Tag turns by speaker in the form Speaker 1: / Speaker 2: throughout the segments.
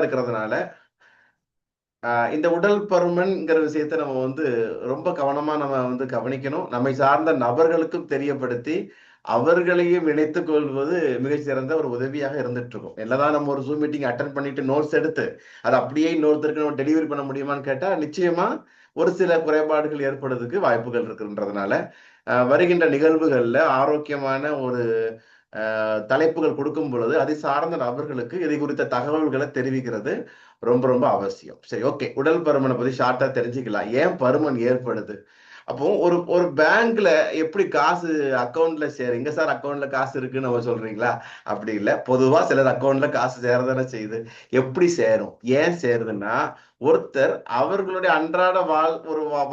Speaker 1: இருக்கிறதுனால இந்த உடல் பருமன்ங்கிற விஷயத்த நம்ம ரொம்ப கவனமா நம்ம கவனிக்கணும். நம்மை சார்ந்த நபர்களுக்கும் தெரியப்படுத்தி அவர்களையும் இணைத்துக் கொள்வது மிகச்சிறந்த ஒரு உதவியாக இருந்துட்டு இருக்கும். என்னதான் நம்ம ஒரு ஜூம் மீட்டிங் அட்டன் பண்ணிட்டு நோட்ஸ் எடுத்து அதை அப்படியே இன்னொருத்தருக்கு நம்ம டெலிவரி பண்ண முடியுமான்னு கேட்டா நிச்சயமா ஒரு சில குறைபாடுகள் ஏற்படுறதுக்கு வாய்ப்புகள் இருக்குன்றதுனால வருகின்ற நிகழ்வுகள்ல ஆரோக்கியமான ஒரு தலைப்புகள் கொடுக்கும் பொழுது அதை சார்ந்த நபர்களுக்கு இதை குறித்த தகவல்களை தெரிவிக்கிறது ரொம்ப ரொம்ப அவசியம். சரி, ஓகே. உடல் பருமனை பத்தி ஷார்ட்டா தெரிஞ்சுக்கலாம். ஏன் பருமன் ஏற்படுது? அப்போ ஒரு ஒரு பேங்க்ல எப்படி காசு அக்கௌண்ட்ல எங்க சார் அக்கௌண்ட்ல காசு இருக்குன்னு நம்ம சொல்றீங்களா? அப்படி இல்லை. பொதுவா சிலர் அக்கௌண்ட்ல காசு சேரதானே செய்யுது. எப்படி சேரும்? ஏன் சேருதுன்னா, ஒருத்தர் அவர்களுடைய அன்றாட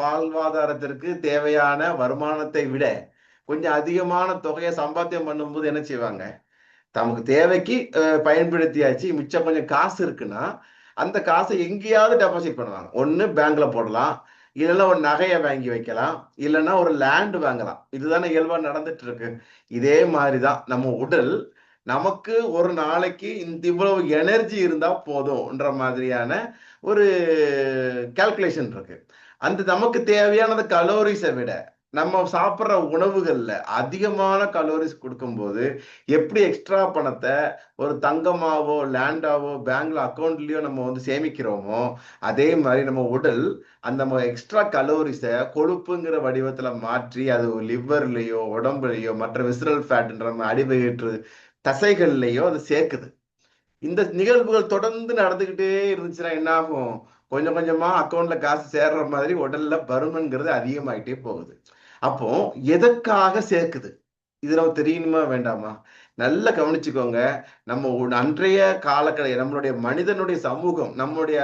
Speaker 1: வாழ்வாதாரத்திற்கு தேவையான வருமானத்தை விட கொஞ்சம் அதிகமான தொகையை சம்பாத்தியம் பண்ணும்போது என்ன செய்வாங்க? தமக்கு தேவைக்கு பயன்படுத்தியாச்சு, மிச்சம் கொஞ்சம் காசு இருக்குன்னா அந்த காசை எங்கேயாவது டெபாசிட் பண்ணுவாங்க. ஒண்ணு பேங்க்ல போடலாம், இல்லைன்னா ஒரு நகையை வாங்கி வைக்கலாம், இல்லைன்னா ஒரு லேண்ட் வாங்கலாம். இதுதானே இயல்பா நடந்துட்டு இருக்கு. இதே மாதிரிதான் நம்ம உடல் நமக்கு ஒரு நாளைக்கு இவ்வளவு எனர்ஜி இருந்தா போதும்ன்ற மாதிரியான ஒரு கால்குலேஷன் இருக்கு. அந்த நமக்கு தேவையான கலோரிஸை விட நம்ம சாப்பிட்ற உணவுகள்ல அதிகமான கலோரிஸ் கொடுக்கும்போது எப்படி எக்ஸ்ட்ரா பணத்தை ஒரு தங்கமாவோ லேண்டாவோ பேங்க்ல அக்கௌண்ட்லயோ நம்ம சேமிக்கிறோமோ அதே மாதிரி நம்ம உடல் அந்த எக்ஸ்ட்ரா கலோரிஸை கொழுப்புங்கிற வடிவத்துல மாற்றி அது லிவர்லயோ உடம்புலையோ மற்ற விசரல் ஃபேட்ன்ற அடிவயிற்று தசைகள்லயோ அது சேர்க்குது. இந்த நிகழ்வுகள் தொடர்ந்து நடந்துகிட்டே இருந்துச்சுன்னா என்ன ஆகும்? கொஞ்சம் கொஞ்சமா அக்கௌண்ட்ல காசு சேர்ற மாதிரி உடல்ல பருமன்கிறது அதிகமாயிட்டே போகுது. அப்போ எதற்காக சேர்க்குது? இது நம்ம தெரியணுமா வேண்டாமா? நல்லா கவனிச்சுக்கோங்க. நம்ம அன்றைய காலக்கட நம்மளுடைய மனிதனுடைய சமூகம், நம்மளுடைய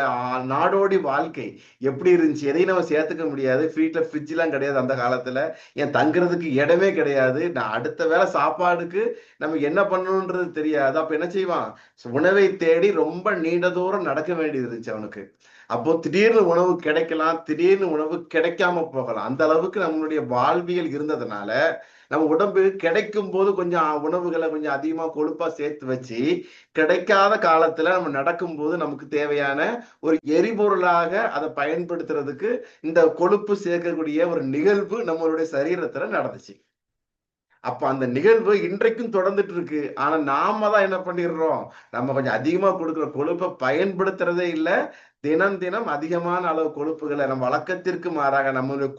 Speaker 1: நாடோடி வாழ்க்கை எப்படி இருந்துச்சு? எதையும் நம்ம சேர்த்துக்க முடியாது. வீட்டுல ஃப்ரிட்ஜ் எல்லாம் கிடையாது அந்த காலத்துல. ஏன் தங்குறதுக்கு இடமே கிடையாது. நான் அடுத்த வேளை சாப்பாடுக்கு நம்ம என்ன பண்ணணும்ன்றது தெரியாது. அப்ப என்ன செய்வான்? உணவை தேடி ரொம்ப நீண்ட தூரம் நடக்க வேண்டியது இருந்துச்சு அவனுக்கு. அப்போ திடீர்னு உணவு கிடைக்கலாம், திடீர்னு உணவு கிடைக்காம போகலாம். அந்த அளவுக்கு நம்மளுடைய வாழ்வியல் இருந்ததுனால நம்ம உடம்பு கிடைக்கும் போது கொஞ்சம் உணவுகளை கொஞ்சம் அதிகமா கொழுப்பா சேர்த்து வச்சு கிடைக்காத காலத்துல நம்ம நடக்கும் போது நமக்கு தேவையான ஒரு எரிபொருளாக அதை பயன்படுத்துறதுக்கு இந்த கொழுப்பு சேர்க்கக்கூடிய ஒரு நிகழ்வு நம்மளுடைய சரீரத்துல நடந்துச்சு. அப்ப அந்த நிகழ்வு இன்றைக்கும் தொடர்ந்துட்டு இருக்கு. ஆனா நாம தான் என்ன பண்ணிடுறோம்? நம்ம கொஞ்சம் அதிகமா கொடுக்குற கொழுப்பை பயன்படுத்துறதே இல்லை. தினம் தினம் அதிகமான அளவு கொழுப்புகளை நம்ம வழக்கத்திற்கு மாறாக நம்மளுடைய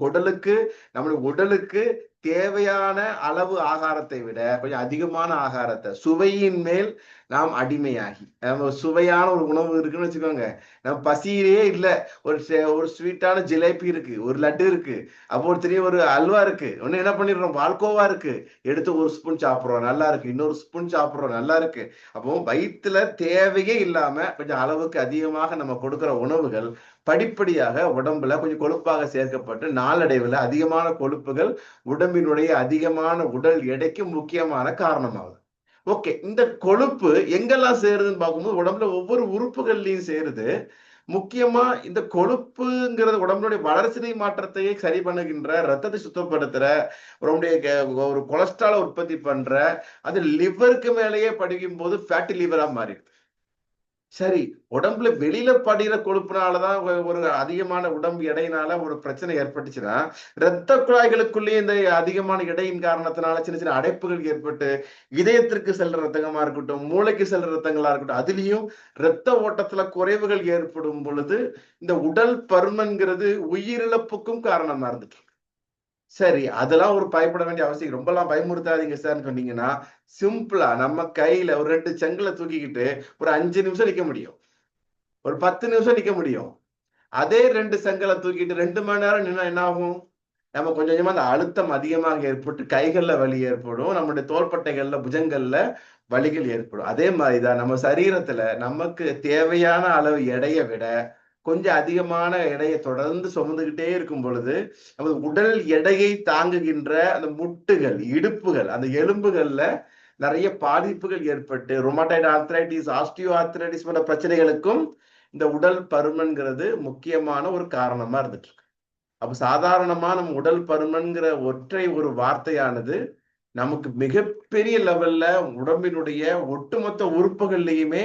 Speaker 1: உடலுக்கு தேவையான அளவு ஆகாரத்தை விட கொஞ்சம் அதிகமான ஆகாரத்தை சுவையின் மேல் நாம் அடிமையாகி நம்ம சுவையான ஒரு உணவு இருக்குன்னு வச்சுக்கோங்க, நம்ம பசியிலே இல்லை. ஒரு ஸ்வீட்டான ஜிலேபி இருக்கு, ஒரு லட்டு இருக்கு, அப்போ ஒரு அல்வா இருக்கு, ஒன்னு என்ன பண்ணிடுறோம்? பால்கோவா இருக்கு, எடுத்து ஒரு ஸ்பூன் சாப்பிட்றோம், நல்லா இருக்கு. இன்னொரு ஸ்பூன் சாப்பிட்றோம், நல்லா இருக்கு. அப்போ வயிற்றுல தேவையே இல்லாம கொஞ்சம் அளவுக்கு அதிகமாக நம்ம கொடுக்குற உணவுகள் படிப்படியாக உடம்புல கொஞ்சம் கொழுப்பாக சேர்க்கப்பட்டு நாளடைவில் அதிகமான கொழுப்புகள் உடம்பினுடைய அதிகமான உடல் எடைக்கு முக்கியமான காரணமாகுது. ஓகே, இந்த கொழுப்பு எங்கெல்லாம் சேருதுன்னு பார்க்கும்போது உடம்புல ஒவ்வொரு உறுப்புகள்லையும் சேருது. முக்கியமா இந்த கொழுப்புங்கிறது உடம்புடைய வளர்சிதை மாற்றத்தையே சரி பண்ணுகின்ற, ரத்தத்தை சுத்தப்படுத்துற, உடம்புடைய ஒரு கொலஸ்ட்ராலை உற்பத்தி பண்ற, அது லிவருக்கு மேலேயே படிக்கும் போது ஃபேட்டி லிவரா மாறிடுது. சரி, உடம்புல வெளியில படிகிற கொழுப்புனாலதான் ஒரு அதிகமான உடம்பு எடையினால ஒரு பிரச்சனை ஏற்பட்டுச்சுன்னா இரத்த குழாய்களுக்குள்ளேயே இந்த அதிகமான எடையின் காரணத்தினால சின்ன சின்ன அடைப்புகள் ஏற்பட்டு இதயத்திற்கு செல்ற ரத்தமா இருக்கட்டும், மூளைக்கு செல்ற ரத்தங்களா இருக்கட்டும், அதுலயும் இரத்த ஓட்டத்துல குறைவுகள் ஏற்படும் பொழுது இந்த உடல் பருமன்கிறது உயிரிழப்புக்கும் காரணமா இருந்துட்டு. சரி, அதெல்லாம் ஒரு பயப்பட வேண்டிய அவசியம், ரொம்பலாம் பயமுறுத்தாதீங்க சார்ன்னு சொன்னீங்கன்னா, சிம்பிளா நம்ம கையில ஒரு 2 செங்கலை தூக்கிக்கிட்டு ஒரு 5 நிமிஷம் நிக்க முடியும், ஒரு 10 நிமிஷம் நிக்க முடியும். அதே 2 செங்கலை தூக்கிட்டு 2 மணி நேரம் நின்னா என்ன ஆகும்? நம்ம கொஞ்சம் கொஞ்சமா அந்த அழுத்தம் அதிகமாக ஏற்பட்டு கைகள்ல வலி ஏற்படும், நம்மளுடைய தோள்பட்டைகள்ல புஜங்கள்ல வலிகள் ஏற்படும். அதே மாதிரிதான் நம்ம சரீரத்துல நமக்கு தேவையான அளவு எடையை விட கொஞ்சம் அதிகமான எடையை தொடர்ந்து சுமந்துகிட்டே இருக்கும் பொழுது நமது உடல் எடையை தாங்குகின்ற அந்த முட்டுகள், இடுப்புகள், அந்த எலும்புகள்ல நிறைய பாதிப்புகள் ஏற்பட்டு ரொமட்டாய்டு ஆர்த்ரைட்டிஸ், ஆஸ்டியோ ஆர்த்ரைட்டிஸ் போன்ற பிரச்சனைகளுக்கும் இந்த உடல் பருமன்கிறது முக்கியமான ஒரு காரணமா இருந்துட்டு இருக்கு. அப்ப சாதாரணமா நம்ம உடல் பருமன்கிற ஒற்றை ஒரு வார்த்தையானது நமக்கு மிகப்பெரிய லெவல்ல உடம்பினுடைய ஒட்டுமொத்த உறுப்புகள்லையுமே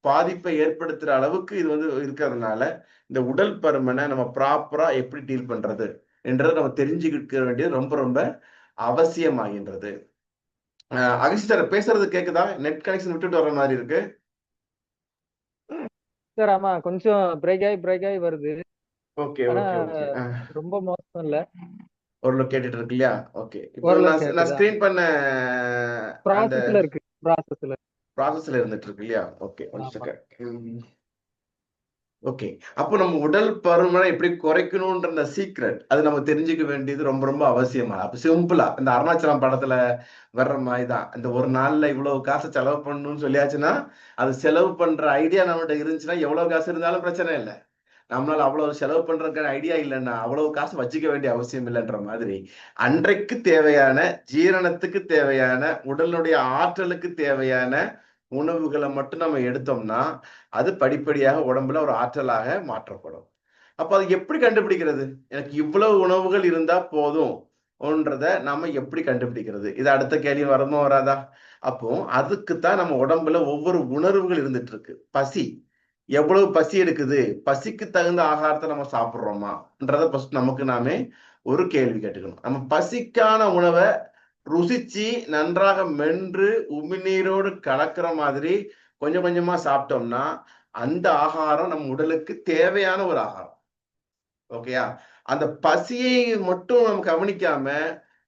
Speaker 1: பாதிப்பை ஏற்படுத்துற அளவுக்கு இது வந்து இருக்கிறதுனால இந்த உடல் பருமனை நம்ம ப்ராப்பரா எப்படி டீல் பண்றது என்றதை நம்ம தெரிஞ்சுக்க வேண்டியது ரொம்ப ரொம்ப அவசியமாகின்றது. அகஸ்டர் பேசுறது கேக்குதா? நெட் கனெக்ஷன் விட்டுட்டு வர மாதிரி இருக்கு.
Speaker 2: சார் ஆமா, கொஞ்சம் பிரேக் ஆகி வருது.
Speaker 1: ஓகே
Speaker 2: ஆனா
Speaker 1: ஓகே ஓகே.
Speaker 2: ரொம்ப மோசம் இல்ல,
Speaker 1: ஓரளவு கேட்டுட்டு இருக்கு இல்லையா? ஓகே, இப்போ
Speaker 2: ஓரளவு
Speaker 1: நான்
Speaker 2: கேக்குதா?
Speaker 1: ஸ்கிரீன் பண்ண அந்த
Speaker 2: ப்ராசஸ்ல இருக்கு, ப்ராசஸ்ல.
Speaker 1: ப்ராசஸ்ல இருந்துட்டு இருக்கு இல்லையா? ஓகே, ஒன்
Speaker 2: ஆமா.
Speaker 1: செகண்ட். ஓகே, அப்போ நம்ம உடல் பருமனை எப்படி குறைக்கணும்ன்ற அந்த சீக்ரெட் அது நம்ம தெரிஞ்சுக்க வேண்டியது ரொம்ப ரொம்ப அவசியமா. அப்ப சிம்பிளா இந்த அருணாச்சலம் படத்துல வர்ற மாதிரி தான், இந்த ஒரு நாள்ல இவ்வளவு காசு செலவு பண்ணணும்னு சொல்லியாச்சுன்னா அது செலவு பண்ற ஐடியா நம்மகிட்ட இருந்துச்சுன்னா எவ்வளவு காசு இருந்தாலும் பிரச்சனை இல்லை. நம்மளால அவ்வளவு செலவு பண்றதுக்கான ஐடியா இல்லைன்னா அவ்வளவு காசு வச்சுக்க வேண்டிய அவசியம் இல்லைன்ற மாதிரி அன்றைக்கு தேவையான ஜீரணத்துக்கு தேவையான உடலுடைய ஆற்றலுக்கு தேவையான உணவுகளை மட்டும் நம்ம எடுத்தோம்னா அது படிப்படியாக உடம்புல ஒரு ஆற்றலாக மாற்றப்படும். அப்ப அது எப்படி கண்டுபிடிக்கிறது? எனக்கு இவ்வளவு உணவுகள் இருந்தா போதும் ன்றத நம்ம எப்படி கண்டுபிடிக்கிறது? இது அடுத்த கேள்வி வருமா வராதா? அப்போ அதுக்குத்தான் நம்ம உடம்புல ஒவ்வொரு உணர்வுகள் இருந்துட்டு இருக்கு. பசி, எவ்வளவு பசி எடுக்குது, பசிக்கு தகுந்த ஆகாரத்தை நம்ம சாப்பிடுறோமான்றத ஃபர்ஸ்ட் நமக்கு நாமே ஒரு கேள்வி கேட்டுக்கணும். நம்ம பசிக்கான உணவை ருசிச்சு நன்றாக மென்று உமிழ்நீரோடு கலக்கிற மாதிரி கொஞ்சம் கொஞ்சமா சாப்பிட்டோம்னா அந்த ஆகாரம் நம்ம உடலுக்கு தேவையான ஒரு ஆகாரம். ஓகேயா? அந்த பசியை மட்டும் நம்ம கவனிக்காம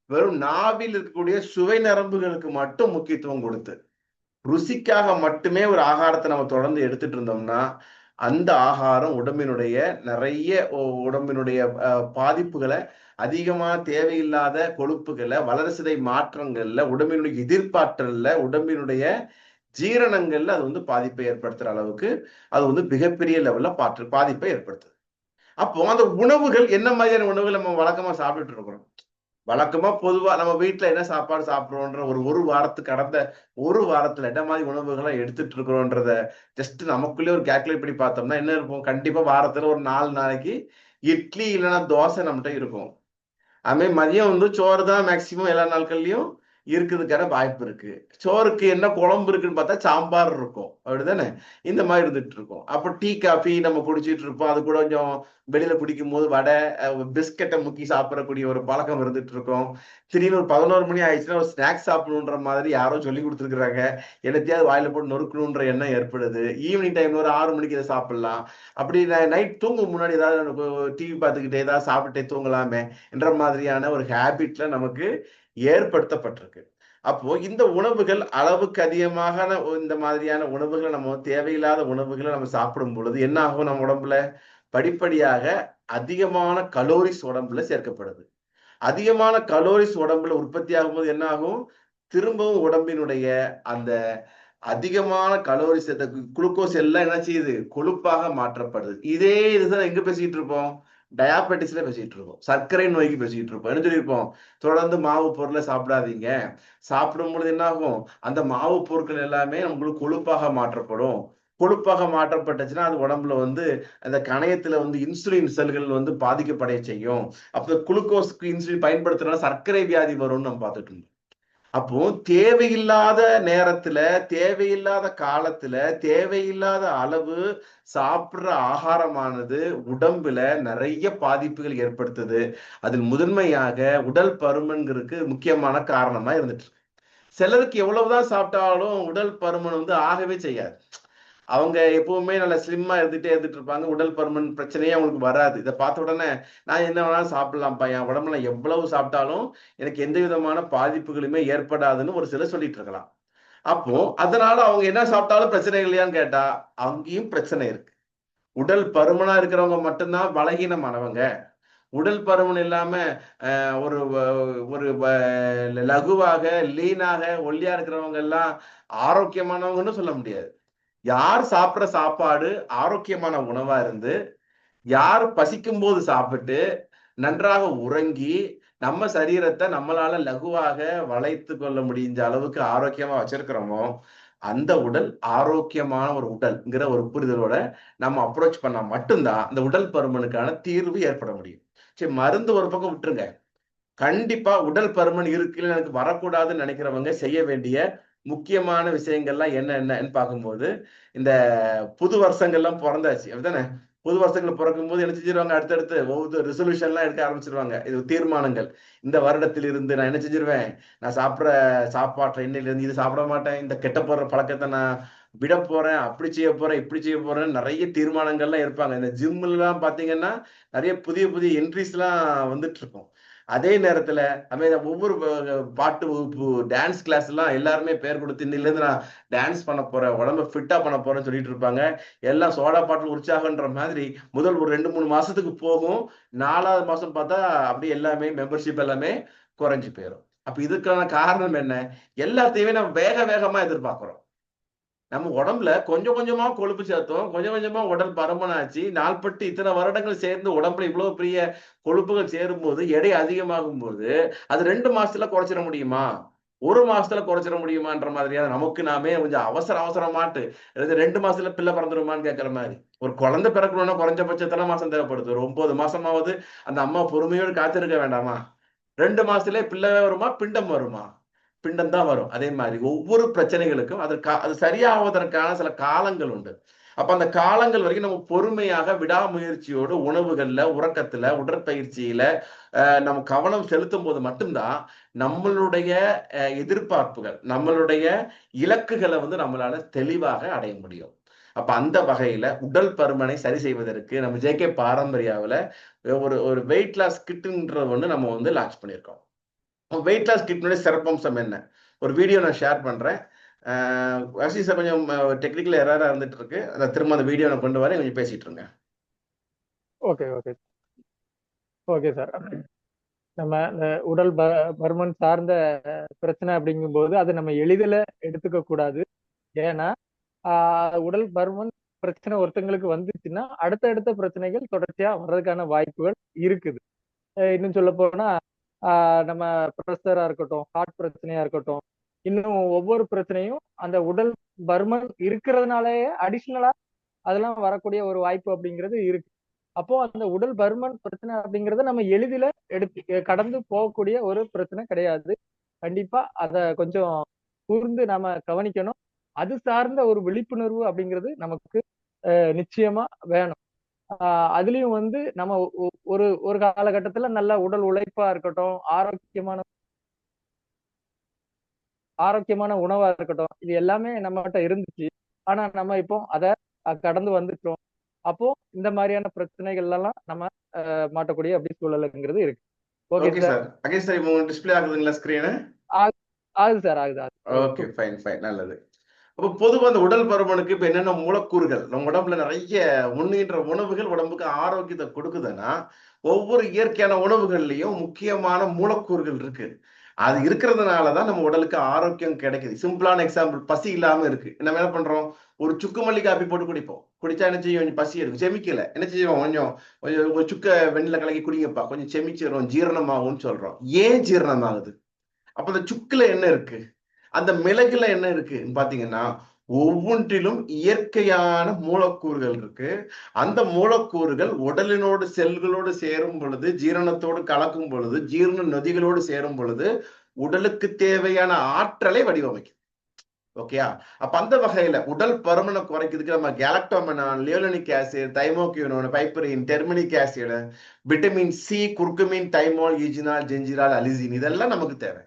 Speaker 1: வெறும் நாவில் இருக்கக்கூடிய சுவை நரம்புகளுக்கு மட்டும் முக்கியத்துவம் கொடுத்து ருசிக்காக மட்டுமே ஒரு ஆகாரத்தை நம்ம தொடர்ந்து எடுத்துட்டு இருந்தோம்னா அந்த ஆகாரம் உடம்பினுடைய நிறைய உடம்பினுடைய பாதிப்புகளை, அதிகமா தேவையில்லாத கொழுப்புகளை, வளர்சிதை மாற்றங்கள்ல, உடம்பினுடைய எதிர்ப்பாற்றல்ல, உடம்பினுடைய ஜீரணங்கள்ல அது வந்து பாதிப்பை ஏற்படுத்துற அளவுக்கு அது வந்து மிகப்பெரிய லெவல்ல பாதிப்பை ஏற்படுத்துது. அப்போ அந்த உணவுகள் என்ன மாதிரியான உணவுகள் நம்ம வழக்கமா சாப்பிட்டுட்டு இருக்கிறோம்? வழக்கமா பொதுவா நம்ம வீட்டுல என்ன சாப்பாடு சாப்பிடுறோன்ற ஒரு ஒரு வாரத்துக்கு கடந்த ஒரு வாரத்துல என்ன மாதிரி உணவுகளை எடுத்துட்டு இருக்கிறோன்றத ஜஸ்ட் நமக்குள்ளே ஒரு கேல்குலேட் பண்ணி பார்த்தோம்னா என்ன இருக்கும்? கண்டிப்பா வாரத்துல ஒரு 4 நாளைக்கு இட்லி இல்லைன்னா தோசை நம்மகிட்ட இருக்கும். அதுமாதிரி மதியம் வந்து சோறு தான் மேக்சிமம் எல்லா நாட்கள்லயும் இருக்கிறதுக்கான வாய்ப்பு இருக்கு. சோறுக்கு என்ன குழம்பு இருக்குன்னு பார்த்தா சாம்பார் இருக்கும், அப்படிதானே? இந்த மாதிரி இருந்துட்டு இருக்கும். அப்போ டீ காஃபி நம்ம குடிச்சிட்டு இருப்போம். அது கூட கொஞ்சம் வெளியில குடிக்கும் போது வடை, பிஸ்கட்டை முக்கி சாப்பிடக்கூடிய ஒரு பழக்கம் இருந்துட்டு இருக்கும். திடீர்னு ஒரு 11 மணி ஆயிடுச்சுன்னா ஒரு ஸ்நாக்ஸ் சாப்பிடணுன்ற மாதிரி யாரோ சொல்லி கொடுத்துருக்காங்க, என்னத்தையாவது வாயில போட்டு நொறுக்கணுன்ற எண்ணம் ஏற்படுது. ஈவினிங் டைம்ல ஒரு 6 மணிக்கு இதை சாப்பிடலாம். அப்படி நைட் தூங்கும் முன்னாடி ஏதாவது டிவி பார்த்துக்கிட்டே ஏதாவது சாப்பிட்டே தூங்கலாமே என்ற மாதிரியான ஒரு ஹேபிட்ல நமக்கு ஏற்படுத்தப்பட்டிருக்கு. அப்போ இந்த உணவுகள் அளவுக்கு அதிகமாக இந்த மாதிரியான உணவுகளை நம்ம தேவையில்லாத உணவுகளை நம்ம சாப்பிடும் பொழுது என்ன ஆகும்? நம்ம உடம்புல படிப்படியாக அதிகமான கலோரிஸ் உடம்புல சேர்க்கப்படுது. அதிகமான கலோரிஸ் உடம்புல உற்பத்தி ஆகும்போது என்ன ஆகும்? திரும்பவும் உடம்பினுடைய அந்த அதிகமான கலோரிஸ் குளுக்கோஸ் எல்லாம் என்ன செய்யுது? கொழுப்பாக மாற்றப்படுது. இதே இதுதான் எங்க பேசிட்டு இருப்போம்? டயாபெட்டிஸ்ல பேசிட்டு இருக்கோம், சர்க்கரை நோய்க்கு பேசிட்டு இருப்போம். என்ன சொல்லியிருப்போம்? தொடர்ந்து மாவு பொருளை சாப்பிடாதீங்க. சாப்பிடும் பொழுது என்ன ஆகும்? அந்த மாவு பொருட்கள் எல்லாமே நம்மளுக்கு கொழுப்பாக மாற்றப்படும். கொழுப்பாக மாற்றப்பட்டுச்சுன்னா அது உடம்புல வந்து அந்த கணையத்துல வந்து இன்சுலின் செல்கள் வந்து பாதிக்கப்படைய செய்யும். அப்ப குளுக்கோஸ்க்கு இன்சுலின் பயன்படுத்துறதுனால சர்க்கரை வியாதி வரும்னு நம்ம பார்த்துட்டு இருந்தோம். அப்போ தேவையில்லாத நேரத்துல, தேவையில்லாத காலத்துல, தேவையில்லாத அளவு சாப்பிடுற ஆகாரமானது உடம்புல நிறைய பாதிப்புகள் ஏற்படுத்துது. அதில் முதன்மையாக உடல் பருமன்கிறதுக்கு முக்கியமான காரணமா இருந்துட்டு இருக்கு. சிலருக்கு எவ்வளவுதான் சாப்பிட்டாலும் உடல் பருமன் வந்து ஆகவே செய்யாது. அவங்க எப்பவுமே நல்ல ஸ்லிம்மா இருந்துட்டு இருப்பாங்க. உடல் பருமன் பிரச்சனையே அவங்களுக்கு வராது. இதை பார்த்த உடனே நான் என்ன வேணாலும் சாப்பிடலாம்ப்பா, என் உடம்புல எவ்வளவு சாப்பிட்டாலும் எனக்கு எந்த விதமான பாதிப்புகளுமே ஏற்படாதுன்னு ஒரு சிலர் சொல்லிட்டு இருக்கலாம். அப்போ அதனால அவங்க என்ன சாப்பிட்டாலும் பிரச்சனை இல்லையான்னு கேட்டா அங்கேயும் பிரச்சனை இருக்கு. உடல் பருமனா இருக்கிறவங்க மட்டும்தான் பலகீனமானவங்க. உடல் பருமன் இல்லாம ஒரு ஒரு லகுவாக லீனாக ஒல்லியா இருக்கிறவங்க எல்லாம் ஆரோக்கியமானவங்கன்னு சொல்ல முடியாது. யார் சாப்பிடுற சாப்பாடு ஆரோக்கியமான உணவா இருந்து, யார் பசிக்கும் போது சாப்பிட்டு நன்றாக உறங்கி நம்ம சரீரத்தை நம்மளால லகுவாக வளைத்து கொள்ள முடிஞ்ச அளவுக்கு ஆரோக்கியமா வச்சிருக்கிறோமோ அந்த உடல் ஆரோக்கியமான ஒரு உடல்ங்கிற ஒரு புரிதலோட நம்ம அப்ரோச் பண்ணா மட்டும்தான் இந்த உடல் பருமனுக்கான தீர்வு ஏற்பட முடியும். சரி, மருந்து ஒரு பக்கம் விட்டுருங்க. கண்டிப்பா உடல் பருமன் இருக்குன்னு எனக்கு வரக்கூடாதுன்னு நினைக்கிறவங்க செய்ய வேண்டிய முக்கியமான விஷயங்கள்லாம் என்னன்னு பார்க்கும்போது இந்த புது வருஷங்கள்லாம் பிறந்தாச்சு அப்படித்தானே. புது வருஷங்கள் பிறக்கும் போது என்ன செஞ்சிருவாங்க, அடுத்தடுத்து ஒவ்வொரு ரெசல்யூஷன்லாம் எடுக்க ஆரம்பிச்சிருவாங்க. இது தீர்மானங்கள். இந்த வருடத்தில் இருந்து நான் என்ன செஞ்சிருவேன், நான் சாப்பிட்ற சாப்பாட்டுல இன்னையில இருந்து இது சாப்பிட மாட்டேன், இந்த கெட்ட போடுற பழக்கத்தை நான் விட போறேன், அப்படி செய்ய போறேன், இப்படி செய்ய போறேன், நிறைய தீர்மானங்கள்லாம் இருப்பாங்க. இந்த ஜிம்லாம் பாத்தீங்கன்னா நிறைய புதிய புதிய என்ட்ரிஸ் எல்லாம் வந்துட்டு இருக்கும். அதே நேரத்துல ஒவ்வொரு பாட்டு வகுப்பு, டான்ஸ் கிளாஸ் எல்லாம் எல்லாருமே பேர் கொடுத்து இன்னில இருந்து நான் டான்ஸ் பண்ண போறேன், உடம்ப ஃபிட்டா பண்ண போறேன்னு சொல்லிட்டு இருப்பாங்க. எல்லாம் சோடா பாட்டில் உற்சாகன்ற மாதிரி முதல் ஒரு 2-3 மாசத்துக்கு போகும். 4வது மாசம் பார்த்தா அப்படியே எல்லாமே மெம்பர்ஷிப் எல்லாமே குறைஞ்சு போயிடும். அப்ப இதுக்கான காரணம் என்ன? எல்லாத்தையுமே நம்ம வேக வேகமா எதிர்பார்க்கிறோம். நம்ம உடம்புல கொஞ்சம் கொஞ்சமா கொழுப்பு சேர்த்தோம், கொஞ்சம் கொஞ்சமா உடல் பருமன் ஆச்சு, நாள்பட்டு இத்தனை வருடங்கள் சேர்ந்து உடம்புல இவ்வளவு பெரிய கொழுப்புகள் சேரும் போது, எடை அதிகமாகும் போது அது 2 மாசத்துல குறைச்சிட முடியுமா, 1 மாசத்துல குறைச்சிட முடியுமான்ற மாதிரியான நமக்கு நாமே கொஞ்சம் அவசர அவசரமாட்டு 2 மாசத்துல பிள்ளை பிறந்துருமான்னு கேட்கிற மாதிரி. ஒரு குழந்தை பிறக்கணும்னா குறைஞ்சபட்சம் எத்தனை மாசம் தேவைப்படுது? ஒரு 9 மாசமாவது அந்த அம்மா பொறுமையோடு காத்திருக்க வேண்டாமா? 2 மாசத்துல பிள்ளை வருமா, பிண்டம் வருமா? பிண்டம் தான் வரும். அதே மாதிரி ஒவ்வொரு பிரச்சனைகளுக்கும் அது சரியாவதற்கான சில காலங்கள் உண்டு. அப்ப அந்த காலங்கள் வரைக்கும் நம்ம பொறுமையாக விடாமுயற்சியோடு உணவுகள்ல, உறக்கத்துல, உடற்பயிற்சியில நம்ம கவனம் செலுத்தும் போது மட்டும்தான் நம்மளுடைய எதிர்பார்ப்புகள், நம்மளுடைய இலக்குகளை நம்மளால தெளிவாக அடைய முடியும். அப்ப அந்த வகையில உடல் பருமனை சரி செய்வதற்கு நம்ம ஜேகே பாரம்பரியாவில் ஒரு வெயிட் லாஸ் கிட்ன்ற ஒண்ணு நம்ம லான்ச் பண்ணியிருக்கோம். வெயிட் லாஸ் கிட்னுடைய சிறப்பம்சம் என்ன? ஒரு வீடியோ நான் ஷேர் பண்றேன். சார் கொஞ்சம் டெக்னிக்கல் எரரா இருந்துட்டு இருக்கு. அதை திரும்ப அந்த வீடியோ நான் கொண்டு வரேன், கொஞ்சம் பேசிட்டு இருங்க.
Speaker 2: Okay okay okay sir. நம்ம இந்த உடல் பருமன் சார்ந்த பிரச்சனை அப்படிங்கும்போது அதை நம்ம எளிதில் எடுத்துக்க கூடாது. ஏன்னா உடல் பருமன் பிரச்சனை ஒருத்தங்களுக்கு வந்துச்சுன்னா அடுத்தடுத்த பிரச்சனைகள் தொடர்ச்சியா வர்றதுக்கான வாய்ப்புகள் இருக்குது. இன்னும் சொல்ல போனா நம்ம ப்ரெஷரா இருக்கட்டும், ஹார்ட் பிரச்சனையா இருக்கட்டும், இன்னும் ஒவ்வொரு பிரச்சனையும் அந்த உடல் பருமன் இருக்கிறதுனாலயே அடிஷ்னலா அதெல்லாம் வரக்கூடிய ஒரு வாய்ப்பு அப்படிங்கிறது இருக்கு. அப்போ அந்த உடல் பருமன் பிரச்சனை அப்படிங்கறத நம்ம எளிதில எடுத்து கடந்து போகக்கூடிய ஒரு பிரச்சனை கிடையாது. கண்டிப்பா அத கொஞ்சம் கூர்ந்து நாம கவனிக்கணும். அது சார்ந்த ஒரு விழிப்புணர்வு அப்படிங்கிறது நமக்கு நிச்சயமா வேணும். அதுலயும் நம்ம ஒரு ஒரு காலகட்டத்துல நல்ல உடல் உழைப்பா இருக்கட்டும், ஆரோக்கியமான உணவா இருக்கட்டும், இது எல்லாமே நம்மகிட்ட இருந்துச்சு. ஆனா நம்ம இப்போ அத கடந்து வந்துட்டோம். அப்போ இந்த மாதிரியான பிரச்சனைகள் எல்லாம் நம்ம மாட்டக்கூடிய அப்படி சூழலுங்கிறது இருக்கு. Okay
Speaker 1: okay
Speaker 2: sir.
Speaker 1: Sir. Again sir, இப்போ டிஸ்ப்ளே ஆகுதுங்களா ஸ்கிரீன்?
Speaker 2: ஆகுது சார், ஆகுது.
Speaker 1: ஓகே, ஃபைன் ஃபைன், நல்லது. அப்ப பொதுவா அந்த உடல் பருமனுக்கு இப்ப என்னென்ன மூலக்கூறுகள் நம்ம உடம்புல நிறைய உண்ணுகின்ற உணவுகள் உடம்புக்கு ஆரோக்கியத்தை கொடுக்குதுன்னா, ஒவ்வொரு இயற்கையான உணவுகள்லயும் முக்கியமான மூலக்கூறுகள் இருக்கு. அது இருக்கிறதுனாலதான் நம்ம உடலுக்கு ஆரோக்கியம் கிடைக்குது. சிம்பிளான எக்ஸாம்பிள், பசி இல்லாம இருக்கு, நம்ம என்ன பண்றோம், ஒரு சுக்கு மல்லி காப்பி போட்டு குடிப்போம். குடிச்சா என்ன செய்யும், கொஞ்சம் பசி இருக்கும், செமிக்கல என்ன செய்வோம், கொஞ்சம் கொஞ்சம் ஒரு சுக்க வெண்ணில கலக்கி குடிங்கப்பா, கொஞ்சம் செமிச்சிடும், ஜீரணமாகும்னு சொல்றோம். ஏன் ஜீரணமாகுது? அப்ப அந்த சுக்குல என்ன இருக்கு, அந்த மிளகுல என்ன இருக்கு பாத்தீங்கன்னா, ஒவ்வொன்றிலும் இயற்கையான மூலக்கூறுகள் இருக்கு. அந்த மூலக்கூறுகள் உடலினோடு செல்களோடு சேரும் பொழுது, ஜீரணத்தோடு கலக்கும் பொழுது, ஜீரண நொதிகளோடு சேரும் பொழுது உடலுக்கு தேவையான ஆற்றலை வடிவமைக்கும். ஓகேயா? அப்ப அந்த வகையில உடல் பருமனை குறைக்கிறதுக்கு நம்ம galactomannan, linolenic acid, thymoquinone, piperine, டெர்மினிக் acid, vitamin C, curcumin, thymol, eugenol, gingerol, allicin, இதெல்லாம் நமக்கு தேவை.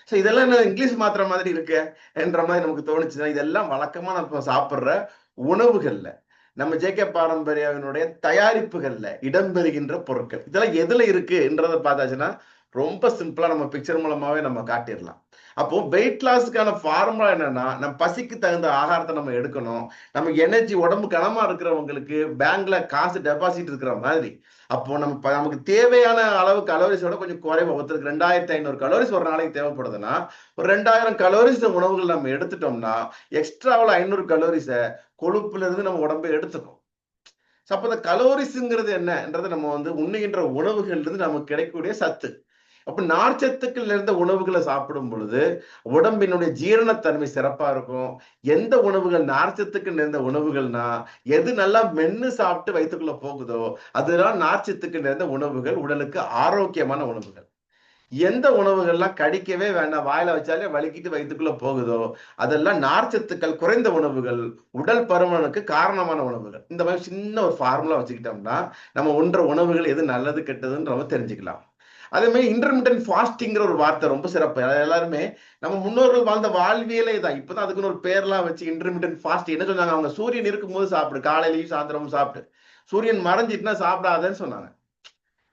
Speaker 1: இதெல்லாம் என்ன இங்கிலீஷ் மாத்திர மாதிரி இருக்கு என்ற மாதிரி நமக்கு தோணுச்சுன்னா, இதெல்லாம் வழக்கமா நம்ம சாப்பிடுற உணவுகள்ல, நம்ம ஜேகே பாரம்பரியாவினுடைய தயாரிப்புகள்ல இடம்பெறுகின்ற பொருட்கள், இதெல்லாம் எதுல இருக்குன்றத பார்த்தாச்சுன்னா ரொம்ப சிம்பிளா நம்ம பிக்சர் மூலமாவே நம்ம காட்டிடலாம். அப்போ வெயிட் லாஸ்க்கான ஃபார்முலா என்னன்னா, நம்ம பசிக்கு தகுந்த ஆகாரத்தை நம்ம எடுக்கணும். நம்ம எனர்ஜி, உடம்பு கனமா இருக்கிறவங்களுக்கு பேங்க்ல காசு டெபாசிட் இருக்கிற மாதிரி, அப்போ நமக்கு தேவையான அளவு கலோரிஸோட கொஞ்சம் குறைவா, ஒருத்தருக்கு 2500 கலோரிஸ் ஒரு நாளைக்கு தேவைப்படுதுன்னா, ஒரு 2000 கலோரிஸ் உணவுகள் நம்ம எடுத்துட்டோம்னா எக்ஸ்ட்ராவில் 500 கலோரிஸ கொழுப்புல இருந்து நம்ம உடம்பை எடுத்துக்கும். அப்ப இந்த கலோரிஸ்ங்கிறது என்னன்றது நம்ம உண்ணுகின்ற உணவுகள் இருந்து நமக்கு கிடைக்கக்கூடிய சத்து. அப்ப நார்ச்சத்துக்கள் நிறைந்த உணவுகளை சாப்பிடும் பொழுது உடம்பினுடைய ஜீரணத்தன்மை சிறப்பா இருக்கும். எந்த உணவுகள் நார்ச்சத்துக்கு நிறைந்த உணவுகள்னா, எது நல்லா மென்னு சாப்பிட்டு வயிற்றுக்குள்ள போகுதோ அதுதான் நார்ச்சத்துக்கு நிறைந்த உணவுகள், உடலுக்கு ஆரோக்கியமான உணவுகள். எந்த உணவுகள்லாம் கடிக்கவே வேண்டாம், வாயில வச்சாலே வலிக்கிட்டு வயிற்றுக்குள்ள போகுதோ அதெல்லாம் நார்ச்சத்துக்கள் குறைந்த உணவுகள், உடல் பருமனுக்கு காரணமான உணவுகள். இந்த மாதிரி சின்ன ஒரு ஃபார்முலா வச்சுக்கிட்டோம்னா நம்ம உண்ற உணவுகள் எது நல்லது கெட்டதுன்னு நம்ம தெரிஞ்சுக்கலாம். அதே மாதிரி இன்டர்மீடியன்ட் ஃபாஸ்டிங்கிற ஒரு வார்த்தை ரொம்ப சிறப்பு. எல்லாருமே நம்ம முன்னோர்கள் வாழ்ந்த வாழ்வியலே தான். இப்பதான் அதுக்குன்னு ஒரு பேர்லாம் வச்சு இன்டர்மீடியன்ட் ஃபாஸ்ட் என்ன சொன்னாங்க, அவங்க சூரியன் இருக்கும்போது சாப்பிடு, காலையிலையும் சாயந்தரமும் சாப்பிடு, சூரியன் மறைஞ்சிட்டுனா சாப்பிடாதன்னு சொன்னாங்க.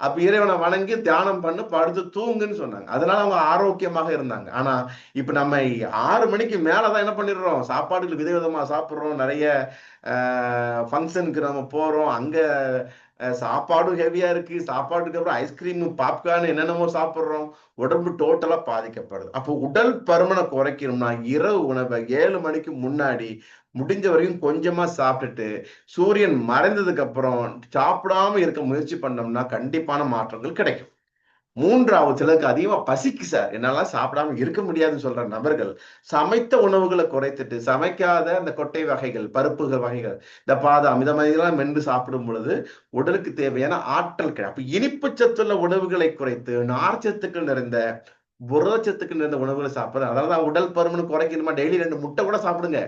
Speaker 1: அப்ப இறைவனை வணங்கி தியானம் பண்ணு, படுத்து தூங்குன்னு சொன்னாங்க. அதனால அவங்க ஆரோக்கியமாக இருந்தாங்க. ஆனா இப்ப நம்ம 6 மணிக்கு மேலதான் என்ன பண்ணிடுறோம், சாப்பாடுகள் விதவிதமா சாப்பிடுறோம், நிறைய ஃபங்க்ஷனுக்கு நம்ம போறோம், அங்க சாப்பாடும் ஹெவியா இருக்கு, சாப்பாட்டுக்கு அப்புறம் ஐஸ்கிரீம் பாப்கார்ன் என்னென்னமோ சாப்பிடுறோம், உடம்பு டோட்டலா பாதிக்கப்படுது. அப்போ உடல் பருமனை குறைக்கணும்னா இரவு உணவை 7 மணிக்கு முன்னாடி முடிஞ்ச வரைக்கும் கொஞ்சமா சாப்பிட்டுட்டு சூரியன் மறைந்ததுக்கு அப்புறம் சாப்பிடாம இருக்க முயற்சி பண்ணோம்னா கண்டிப்பான மாற்றங்கள் கிடைக்கும். மூன்றாவது, சிலருக்கு அதிகமா பசிக்கு சார், என்னால சாப்பிடாம இருக்க முடியாதுன்னு சொல்ற நபர்கள் சமைத்த உணவுகளை குறைத்துட்டு சமைக்காத அந்த கொட்டை வகைகள், பருப்புகள் வகைகள், இந்த பாதாம் இத மாதிரி எல்லாம் மென்று சாப்பிடும் பொழுது உடலுக்கு தேவையான ஆற்றல் கிடைக்கும். அப்ப இனிப்பு சத்துள்ள உணவுகளை குறைத்து நார்ச்சத்துக்கள் நிறைந்த புரதச்சத்துக்கள் நிறைந்த உணவுகளை சாப்பிடுறது. அதனாலதான் உடல் பருமன் குறைக்கணுமா டெய்லி 2 முட்டை கூட சாப்பிடுங்க.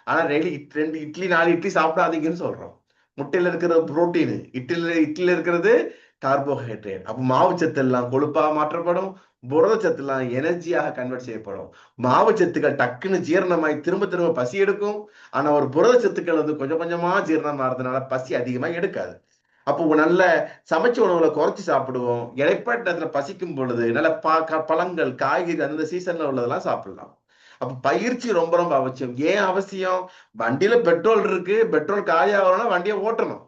Speaker 1: ஆனா டெய்லி 2 இட்லி 4 இட்லி சாப்பிடாதீங்கன்னு சொல்றோம். முட்டையில இருக்கிற புரோட்டீன், இட்லியில இருக்கிறது கார்போஹைட்ரேட். அப்ப மாவுச்சத்து எல்லாம் கொழுப்பா மாற்றப்படும், புரதச்சத்து எல்லாம் எனர்ஜியாக கன்வெர்ட் செய்யப்படும். மாவுச்சத்துக்கள் டக்குன்னு ஜீரணமாய் திரும்ப திரும்ப பசி எடுக்கும். ஆனா ஒரு புரதச்சத்துக்கள் கொஞ்சம் கொஞ்சமா ஜீரணம் ஆறதுனால பசி அதிகமா எடுக்காது. அப்போ நல்ல சமைச்ச உணவுகளை குறைச்சி சாப்பிடுவோம். இடைப்பட்ட நேரத்துல பசிக்கும் பொழுது நல்ல பழங்கள், காய்கறி அந்த சீசன்ல உள்ளதெல்லாம் சாப்பிடலாம். அப்ப பயிற்சி ரொம்ப ரொம்ப அவசியம். ஏன் அவசியம்? வண்டியில பெட்ரோல் இருக்கு, பெட்ரோல் காலியாகணும்னா வண்டியை ஓட்டணும்.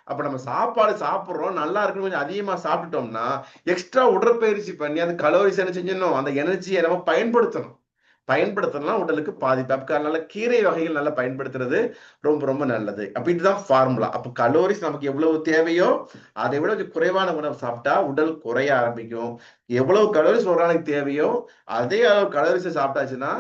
Speaker 1: அப்ப நம்ம சாப்பாடு சாப்பிடுறோம், நல்லா இருக்குன்னு கொஞ்சம் அதிகமா சாப்பிட்டுட்டோம்னா எக்ஸ்ட்ரா உடற்பயிற்சி பண்ணி அந்த கலோரிஸ் என்ன செஞ்சணும், அந்த எனர்ஜியை நம்ம பயன்படுத்தணும். பயன்படுத்தலாம் உடலுக்கு பாதிப்பு. அப்ப அதனால கீரை வகைகள் நல்லா பயன்படுத்துறது ரொம்ப ரொம்ப நல்லது. அப்ப இதுதான் ஃபார்முலா. அப்ப கலோரிஸ் நமக்கு எவ்வளவு தேவையோ அதை விட கொஞ்சம் குறைவான உணவு சாப்பிட்டா உடல் குறைய ஆரம்பிக்கும். எவ்வளவு கலோரிஸ் ஒரு நாளைக்கு தேவையோ அதே அளவு கலோரிஸ் சாப்பிட்டாச்சுன்னா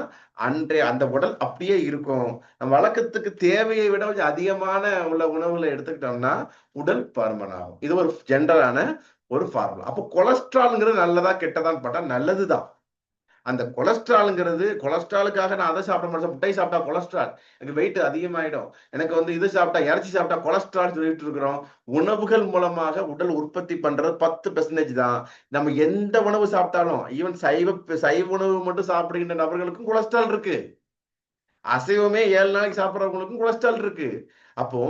Speaker 1: அன்றைய அந்த உடல் அப்படியே இருக்கும். நம்ம வழக்கத்துக்கு தேவையை விட கொஞ்சம் அதிகமான உள்ள உணவுகளை எடுத்துக்கிட்டோம்னா உடல் பருமன் ஆகும். இது ஒரு ஜென்ரலான ஒரு ஃபார்முலா. அப்போ கொலஸ்ட்ரால்ங்கிறது நல்லதா கெட்டதான்னு பார்த்தா நல்லதுதான். அந்த கொலஸ்ட்ராலுக்காக நான் அதை சாப்பிட மாட்டேன், முட்டை சாப்பிட்டா கொலஸ்ட்ரால் எனக்கு வெயிட் அதிகமாயிடும், எனக்கு இது சாப்பிட்டா இறைச்சி சாப்பிட்டா கொலஸ்ட்ரால் சொல்லிட்டு இருக்கிறோம். உணவுகள் மூலமாக உடல் உற்பத்தி பண்றது 10% தான். நம்ம எந்த உணவு சாப்பிட்டாலும் ஈவன் சைவ உணவு மட்டும் சாப்பிடுகின்ற நபர்களுக்கும் கொலஸ்ட்ரால் இருக்கு. அசைவமே 7 நாளைக்கு சாப்பிட்றவங்களுக்கும் கொலஸ்ட்ரால் இருக்கு. அப்போ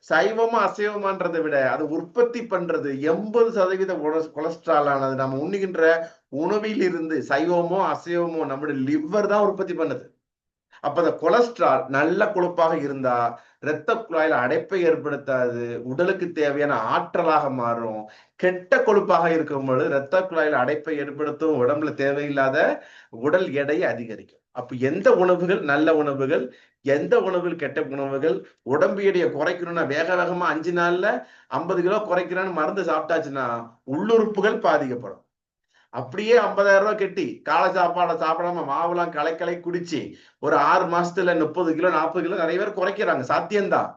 Speaker 1: சைவமா அசைவமான்றதை விட அது உற்பத்தி பண்றது 80% கொலஸ்ட்ரால் ஆனது நம்ம உண்ணுகின்ற உணவில் இருந்து சைவமோ அசைவமோ நம்முடைய லிவர் தான் உற்பத்தி பண்ணுது. அப்ப அந்த கொலஸ்ட்ரால் நல்ல கொழுப்பாக இருந்தா இரத்த குழாயில அடைப்பை ஏற்படுத்தாது, உடலுக்கு தேவையான ஆற்றலாக மாறும். கெட்ட கொழுப்பாக இருக்கும் பொழுது இரத்த குழாயில அடைப்பை ஏற்படுத்தும், உடம்புல தேவையில்லாத உடல் எடையை அதிகரிக்கும். அப்ப எந்த உணவுகள் நல்ல உணவுகள், எந்த உணவுகள் கெட்ட உணவுகள், உடம்பு எடையை குறைக்கணும்னா வேக வேகமா 5 நாள்ல 50 கிலோ குறைக்கிறேன்னு மருந்து சாப்பிட்டாச்சுன்னா உள்ளுறுப்புகள் பாதிக்கப்படும். அப்படியே 50,000 ரூபாய் கட்டி காலை சாப்பாடை சாப்பிடாம மாவுலாம் கலை குடிச்சு ஒரு 6 மாசத்துல 30 கிலோ 40 கிலோ நிறைய பேர் குறைக்கிறாங்க, சாத்தியம்தான்.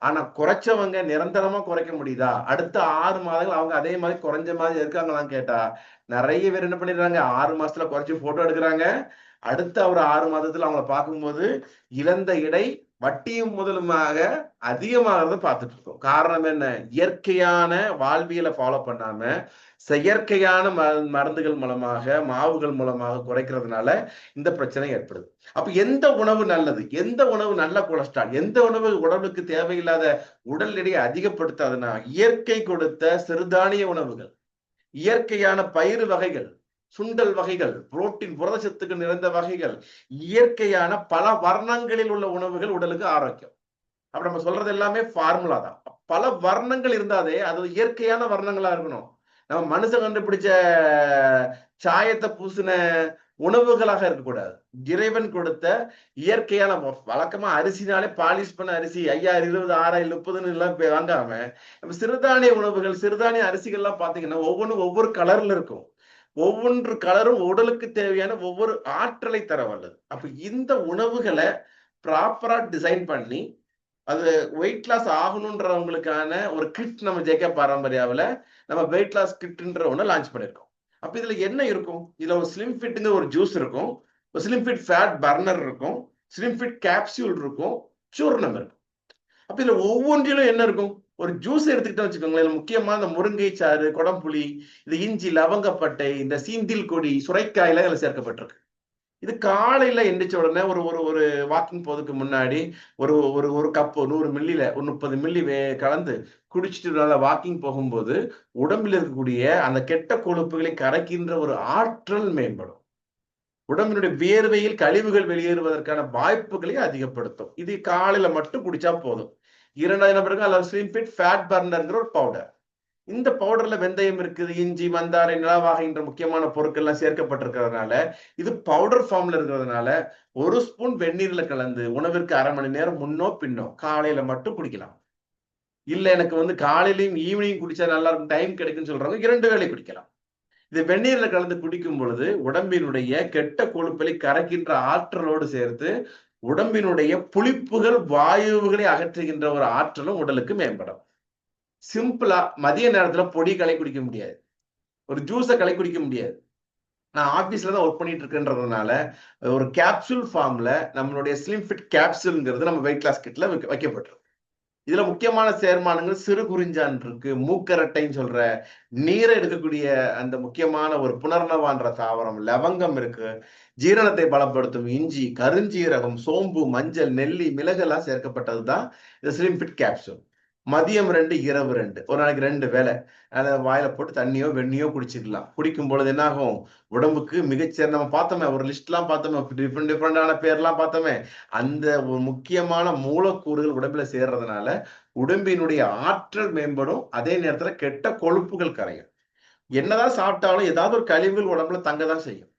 Speaker 1: ஆனா குறைச்சவங்க நிரந்தரமா குறைக்க முடியுதா? அடுத்த 6 மாதங்கள் அவங்க அதே மாதிரி குறைஞ்ச மாதிரி இருக்காங்களான்னு கேட்டா நிறைய பேர் என்ன பண்ணிடுறாங்க, 6 மாசத்துல குறைச்சு போட்டோ எடுக்கிறாங்க. அடுத்த ஒரு 6 மாதத்துல அவங்கள பார்க்கும்போது இழந்த எடை வட்டியும் முதலுமாக அதிகமாகிறத பார்த்துட்டு இருக்கோம். காரணம் என்ன? இயற்கையான வாழ்வியலை ஃபாலோ பண்ணாம செயற்கையான மருந்துகள் மூலமாக மாவுகள் மூலமாக குறைக்கிறதுனால இந்த பிரச்சனை ஏற்படுது. அப்ப எந்த உணவு நல்லது, எந்த உணவு நல்ல கொலஸ்ட்ரால், எந்த உணவு உடலுக்கு தேவையில்லாத உடல் எடையை அதிகப்படுத்தாதுன்னா இயற்கை கொடுத்த சிறுதானிய உணவுகள், இயற்கையான பயிறு வகைகள், சுண்டல் வகைகள், புரோட்டீன் புரதச்சத்துக்கு நிறைந்த வகைகள், இயற்கையான பல வர்ணங்களில் உள்ள உணவுகள் உடலுக்கு ஆரோக்கியம். அப்ப நம்ம சொல்றது எல்லாமே ஃபார்முலா தான். பல வர்ணங்கள் இருந்தாதே அது இயற்கையான வர்ணங்களா இருக்கணும். நம்ம மனுஷன் கண்டுபிடிச்ச சாயத்தை பூசின உணவுகளாக இருக்கக்கூடாது. இறைவன் கொடுத்த இயற்கையான, வழக்கமா அரிசினாலே பாலிஷ் பண்ண அரிசி 5000 20 6000 30 எல்லாம் வாங்காம நம்ம சிறுதானிய உணவுகள், சிறுதானிய அரிசிகள் எல்லாம் பாத்தீங்கன்னா ஒவ்வொன்றும் ஒவ்வொரு கலர்ல இருக்கும். ஒவ்வொன்று கலரும் உடலுக்கு தேவையான ஒவ்வொரு ஆற்றலை தர வல்லது. அப்ப இந்த உணவுகளை ப்ராப்பரா டிசைன் பண்ணி அது வெயிட் லாஸ் ஆகணும்ன்றவங்களுக்கான ஒரு கிட் நம்ம ஜேகே பாரம்பரியாவில் நம்ம வெயிட் லாஸ் கிட்ன்ற ஒன்று லான்ச் பண்ணியிருக்கோம். அப்ப இதுல என்ன இருக்கும்? இதுல ஒரு ஸ்லிம் ஃபிட்ங்கிற ஒரு ஜூஸ் இருக்கும், ஒரு ஸ்லிம் ஃபிட் ஃபேட் பர்னர் இருக்கும், ஸ்லிம் ஃபிட் கேப்சியூல் இருக்கும், சூர்ணம் இருக்கும். அப்ப இதுல ஒவ்வொன்றிலும் என்ன இருக்கும்? ஒரு ஜூஸ் எடுத்துக்கிட்டோம் வச்சுக்கோங்களேன், முக்கியமா இந்த முருங்கை சாறு, கொடம்புளி, இந்த இஞ்சி, லவங்கப்பட்டை, இந்த சீந்தில் கொடி, சுரைக்காயில இதுல சேர்க்கப்பட்டிருக்கு. இது காலையில எந்திரிச்ச உடனே ஒரு ஒரு ஒரு வாக்கிங் போறதுக்கு முன்னாடி ஒரு ஒரு ஒரு கப் 100 மில்லியில ஒரு 30 மில்லி கலந்து குடிச்சிட்டு நல்லா வாக்கிங் போகும்போது உடம்பில் இருக்கக்கூடிய அந்த கெட்ட கொழுப்புகளை கரைக்கின்ற ஒரு ஆற்றல் மேம்படும். உடம்பினுடைய வியர்வையில் கழிவுகள் வெளியேறுவதற்கான வாய்ப்புகளை அதிகப்படுத்தும். இது காலையில மட்டும் குடிச்சா போதும். 2வது நபருக்கு அல்லது ஸ்லிம் ஃபிட் ஃபேட் பர்னர்ங்கிற ஒரு பவுடர். இந்த பவுடர்ல வெந்தயம் இருக்குது, இஞ்சி, மந்தாரை, நிலவாகின்ற முக்கியமான பொருட்கள் எல்லாம் சேர்க்கப்பட்டிருக்கிறதுனால, இது பவுடர் ஃபார்ம்ல இருக்கிறதுனால 1 ஸ்பூன் வெந்நீர்ல கலந்து உணவிற்கு 1/2 மணி நேரம் முன்னோ பின்னோ காலையில மட்டும் குடிக்கலாம். இல்ல எனக்கு காலையிலயும் ஈவினிங் குடிச்சா நல்லா இருக்கும், டைம் கிடைக்கும்னு சொல்றவங்க 2 வேளை குடிக்கலாம். இது வெந்நீர்ல கலந்து குடிக்கும் பொழுது உடம்பினுடைய கெட்ட கொழுப்புகளை கரைக்கின்ற ஆற்றலோடு சேர்த்து உடம்பினுடைய புளிப்புகள், வாயுவுகளை அகற்றுகின்ற ஒரு ஆற்றலும் உடலுக்கு மேம்படும். சிம்பிளா மதிய நேரத்துல பொடி களை குடிக்க முடியாது, ஒரு ஜூஸ களை குடிக்க முடியாது. நான் ஆபீஸ்ல தான் ஒர்க் பண்ணிட்டு இருக்கேன்றதுனால ஒரு கேப்சூல் ஃபார்ம்ல நம்மளுடைய ஸ்லிம் ஃபிட் கேப்சூல்ங்கிறது நம்ம வெயிட் லாஸ் கிட்ல வைக்கப்பட்டிருக்கு. இதுல முக்கியமான சேர்மானங்கள் சிறு குறிஞ்சான் இருக்கு, மூக்கரட்டைன்னு சொல்ற நீரை எடுக்கக்கூடிய அந்த முக்கியமான ஒரு புனர்ணவான்ற தாவரம், லவங்கம் இருக்கு, ஜீரணத்தை பலப்படுத்தும் இஞ்சி, கருஞ்சீரகம், சோம்பு, மஞ்சள், நெல்லி, மிளகு எல்லாம் சேர்க்கப்பட்டதுதான் இந்த ஸ்லிம் ஃபிட் கேப்சூல். மதியம் 2, இரவு 2, ஒரு நாளைக்கு 2 வேளை அதை வாயில போட்டு தண்ணியோ வெண்ணியோ குடிச்சிக்கலாம். குடிக்கும் பொழுது என்ன ஆகும்? உடம்புக்கு மிகச்சிறந்த, நம்ம பார்த்தோமே ஒரு லிஸ்ட் எல்லாம் பார்த்தோமே, டிஃப்ரெண்டான பேர்லாம் பார்த்தோமே, அந்த ஒரு முக்கியமான மூலக்கூறுகள் உடம்புல சேர்றதுனால உடம்பினுடைய ஆற்றல் மேம்படும். அதே நேரத்துல கெட்ட கொழுப்புகள் கரையும். என்னதான் சாப்பிட்டாலும் ஏதாவது ஒரு கழிவுகள் உடம்புல தங்கதான் செய்யும்.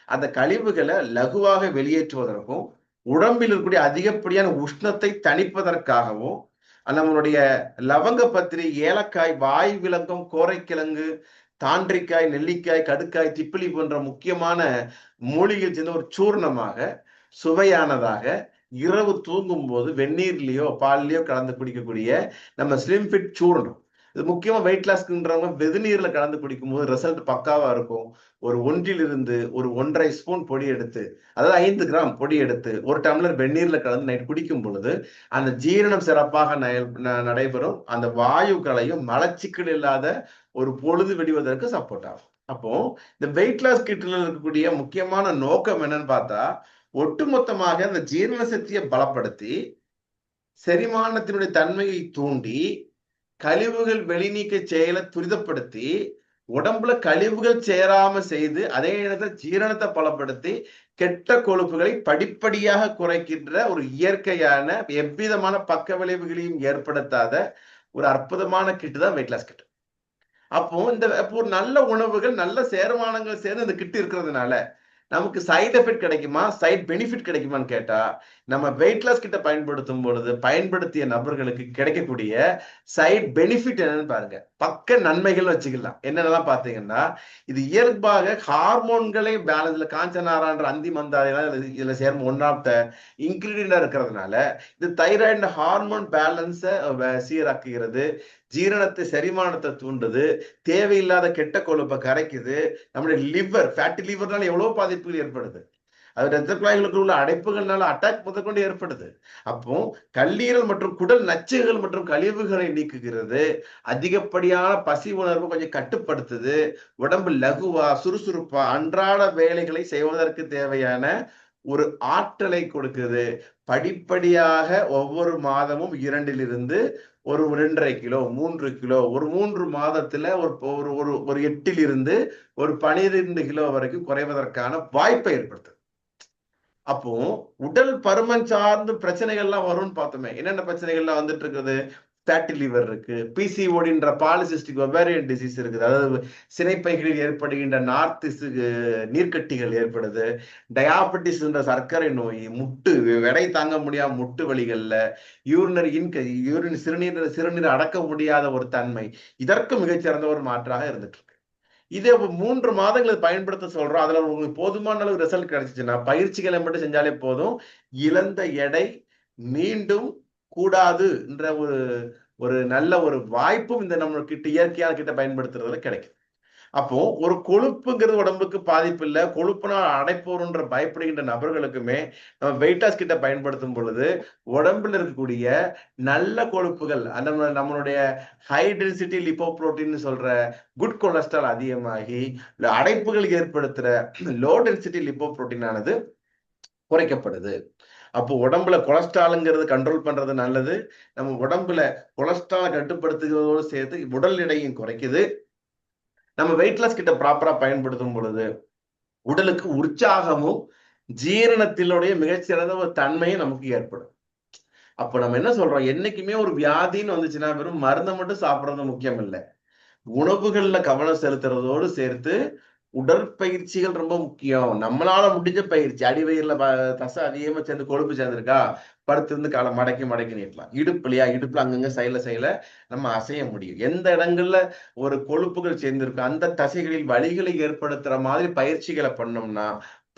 Speaker 1: அந்த கழிவுகளை லகுவாக வெளியேற்றுவதற்கும் உடம்பில் இருக்கக்கூடிய அதிகப்படியான உஷ்ணத்தை தணிப்பதற்காகவும் நம்மளுடைய லவங்க பத்திரி, ஏலக்காய், வாய் விலங்கம், கோரைக்கிழங்கு, தாண்டிக்காய், நெல்லிக்காய், கடுக்காய், திப்பிலி போன்ற முக்கியமான மூலிகை சேர்ந்த ஒரு சூர்ணமாக சுவையானதாக இரவு தூங்கும் போது வெந்நீர்லயோ பால்லயோ கலந்து குடிக்கக்கூடிய நம்ம ஸ்லிம் ஃபிட் சூர்ணம். இது முக்கியமா வெயிட் லாஸ்க்குன்றவங்க வெதுநீர்ல கலந்து குடிக்கும் போது ரிசல்ட் பக்காவா இருக்கும். ஒரு 1 ஒரு 1.5 ஸ்பூன் பொடி எடுத்து, அதாவது 5 கிராம் பொடி எடுத்து 1 டம்ளர் வெந்நீர்ல கலந்து நைட் குடிக்கும் பொழுது அந்த ஜீரணம் சிறப்பாக நடைபெறும். அந்த வாயுக்களையும் மலச்சிக்கல் இல்லாத ஒரு பொழுது விடுவதற்கு சப்போர்ட் ஆகும். அப்போ இந்த வெயிட் லாஸ் கிட்ல இருக்கக்கூடிய முக்கியமான நோக்கம் என்னன்னு பார்த்தா, ஒட்டுமொத்தமாக அந்த ஜீரண சக்தியை பலப்படுத்தி செரிமானத்தினுடைய தன்மையை தூண்டி கழிவுகள் வெளிநீக்க செயலை துரிதப்படுத்தி உடம்புல கழிவுகள் சேராம செய்து அதே நேரத்தில் ஜீரணத்தை பலப்படுத்தி கெட்ட கொழுப்புகளை படிப்படியாக குறைக்கின்ற ஒரு இயற்கையான எவ்விதமான பக்க விளைவுகளையும் ஏற்படுத்தாத ஒரு அற்புதமான கிட்டு தான் வெயிட் லாஸ் கிட். அப்போ ஒரு நல்ல உணவுகள், நல்ல சேர்மானங்கள் சேர்ந்து இந்த கிட்டு இருக்கிறதுனால நமக்கு சைடு எஃபெக்ட் கிடைக்குமா, சைட் பெனிஃபிட் கிடைக்குமான்னு கேட்டா, நம்ம வெயிட் லாஸ் கிட்ட பயன்படுத்தும் பொழுது பயன்படுத்திய நபர்களுக்கு கிடைக்கக்கூடிய சைட் பெனிஃபிட் என்னன்னு பாருங்க. பக்க நன்மைகள் வச்சுக்கலாம். என்னென்னலாம் பாத்தீங்கன்னா, இது இயல்பாக ஹார்மோன்களை பேலன்ஸ்ல காஞ்சனாரான்ற அந்தி மந்தாரைலாம் இதுல சேர்ந்து ஒன் ஆஃப் த இன்கிரீடியண்டா இருக்கிறதுனால இது தைராய்டு ஹார்மோன் பேலன்ஸை சீராக்குகிறது, ஜீரணத்தை செரிமானத்தை தூண்டுது, தேவையில்லாத கெட்ட கொழுப்பை கரைக்குது. நம்மளுடைய லிவர், ஃபேட்டி லிவர்னால எவ்வளவு பாதிப்புகள் ஏற்படுது, அது இரத்த குழாய்களுக்கு உள்ள அடைப்புகள்னால அட்டாக் முதற்கொண்டு ஏற்படுது. அப்போ கல்லீரல் மற்றும் குடல் நச்சுகள் மற்றும் கழிவுகளை நீக்குகிறது, அதிகப்படியான பசி உணர்வு கொஞ்சம் கட்டுப்படுத்துது, உடம்பு லகுவா சுறுசுறுப்பா அன்றாட வேலைகளை செய்வதற்கு தேவையான ஒரு ஆற்றலை கொடுக்குது. படிப்படியாக ஒவ்வொரு மாதமும் 2 ஒரு 2.5 கிலோ 3 கிலோ, ஒரு 3 மாதத்துல ஒரு 8 ஒரு 12 கிலோ வரைக்கும் குறைவதற்கான வாய்ப்பை ஏற்படுத்துது. அப்போ உடல் பருமன் சார்ந்த பிரச்சனைகள்லாம் வரும்னு பார்த்தோமே, என்னென்ன பிரச்சனைகள்லாம் வந்துட்டு இருக்குது? ஃபேட்டி லிவர் இருக்கு, பிசிஓடின்ற பாலிசிஸ்டிக் ஒவேரியன் டிசீஸ் இருக்குது, அதாவது சினைப்பைகளில் ஏற்படுகின்ற நீர்க்கட்டிகள் ஏற்படுது, டயாபெட்டிஸ் என்ற சர்க்கரை நோய், முட்டு எடை தாங்க முடியாம முட்டு வலிகள்ல, யூரின் சிறுநீர் அடக்க முடியாத ஒரு தன்மை, இதற்கு மிகச்சிறந்த ஒரு மாற்றாக இருந்துட்டு இருக்கு. இதே 3 மாதங்கள் பயன்படுத்த சொல்றோம். அதுல உங்களுக்கு போதுமான அளவு ரிசல்ட் கிடைச்சிச்சுன்னா பயிற்சிகளை மட்டும் செஞ்சாலே போதும். இழந்த எடை மீண்டும் கூடாது என்ற ஒரு நல்ல ஒரு வாய்ப்பும் இந்த நம்ம கிட்ட இயற்கையான கிட்ட பயன்படுத்துறதுல கிடைக்கும். அப்போ ஒரு கொழுப்புங்கிறது உடம்புக்கு பாதிப்பு இல்லை, கொழுப்புனால் அடைப்போருன்ற பயப்படுகின்ற நபர்களுக்குமே நம்ம வெயிட் லாஸ் கிட்ட பயன்படுத்தும் பொழுது உடம்புல இருக்கக்கூடிய நல்ல கொழுப்புகள், அந்த நம்மளுடைய ஹை டென்சிட்டி லிப்போப்ரோட்டீன் சொல்ற குட் கொலஸ்ட்ரால் அதிகமாகி அடைப்புகள் ஏற்படுத்துற லோ டென்சிட்டி லிப்போப்ரோட்டீன் ஆனது குறைக்கப்படுது. அப்போ உடம்புல கொலஸ்ட்ரால்ங்கிறது கண்ட்ரோல் பண்றது நல்லது. நம்ம உடம்புல கொலஸ்ட்ராலை கட்டுப்படுத்துவதோடு சேர்த்து உடல் எடையும் குறைக்குது. நம்ம வெயிட் லாஸ் கிட்ட ப்ராப்பரா பயன்படுத்தும் பொழுது உடலுக்கு உற்சாகமும் ஜீரணத்தினுடைய மிகச்சிறந்த ஒரு தன்மையும் நமக்கு ஏற்படும். அப்ப நம்ம என்ன சொல்றோம், என்னைக்குமே ஒரு வியாதின்னு வந்துச்சுன்னா வெறும் மருந்தை மட்டும் சாப்பிடுறது முக்கியம் இல்லை, உணவுகள்ல கவனம் செலுத்துறதோடு சேர்த்து உடற்பயிற்சிகள் ரொம்ப முக்கியம். நம்மளால முடிஞ்ச பயிற்சி, அடிவயிறுல தசை அதிகமா சேர்ந்து கொழுப்பு சேர்ந்திருக்கா, படுத்திருந்து காலை மடக்கி மடக்கி நீட்டலாம். இடுப்புல அங்கங்க சைல நம்ம அசைய முடியும். எந்த இடங்கள்ல ஒரு கொழுப்புகள் சேர்ந்திருக்கோ அந்த தசைகளில் வலிகளை ஏற்படுத்துற மாதிரி பயிற்சிகளை பண்ணோம்னா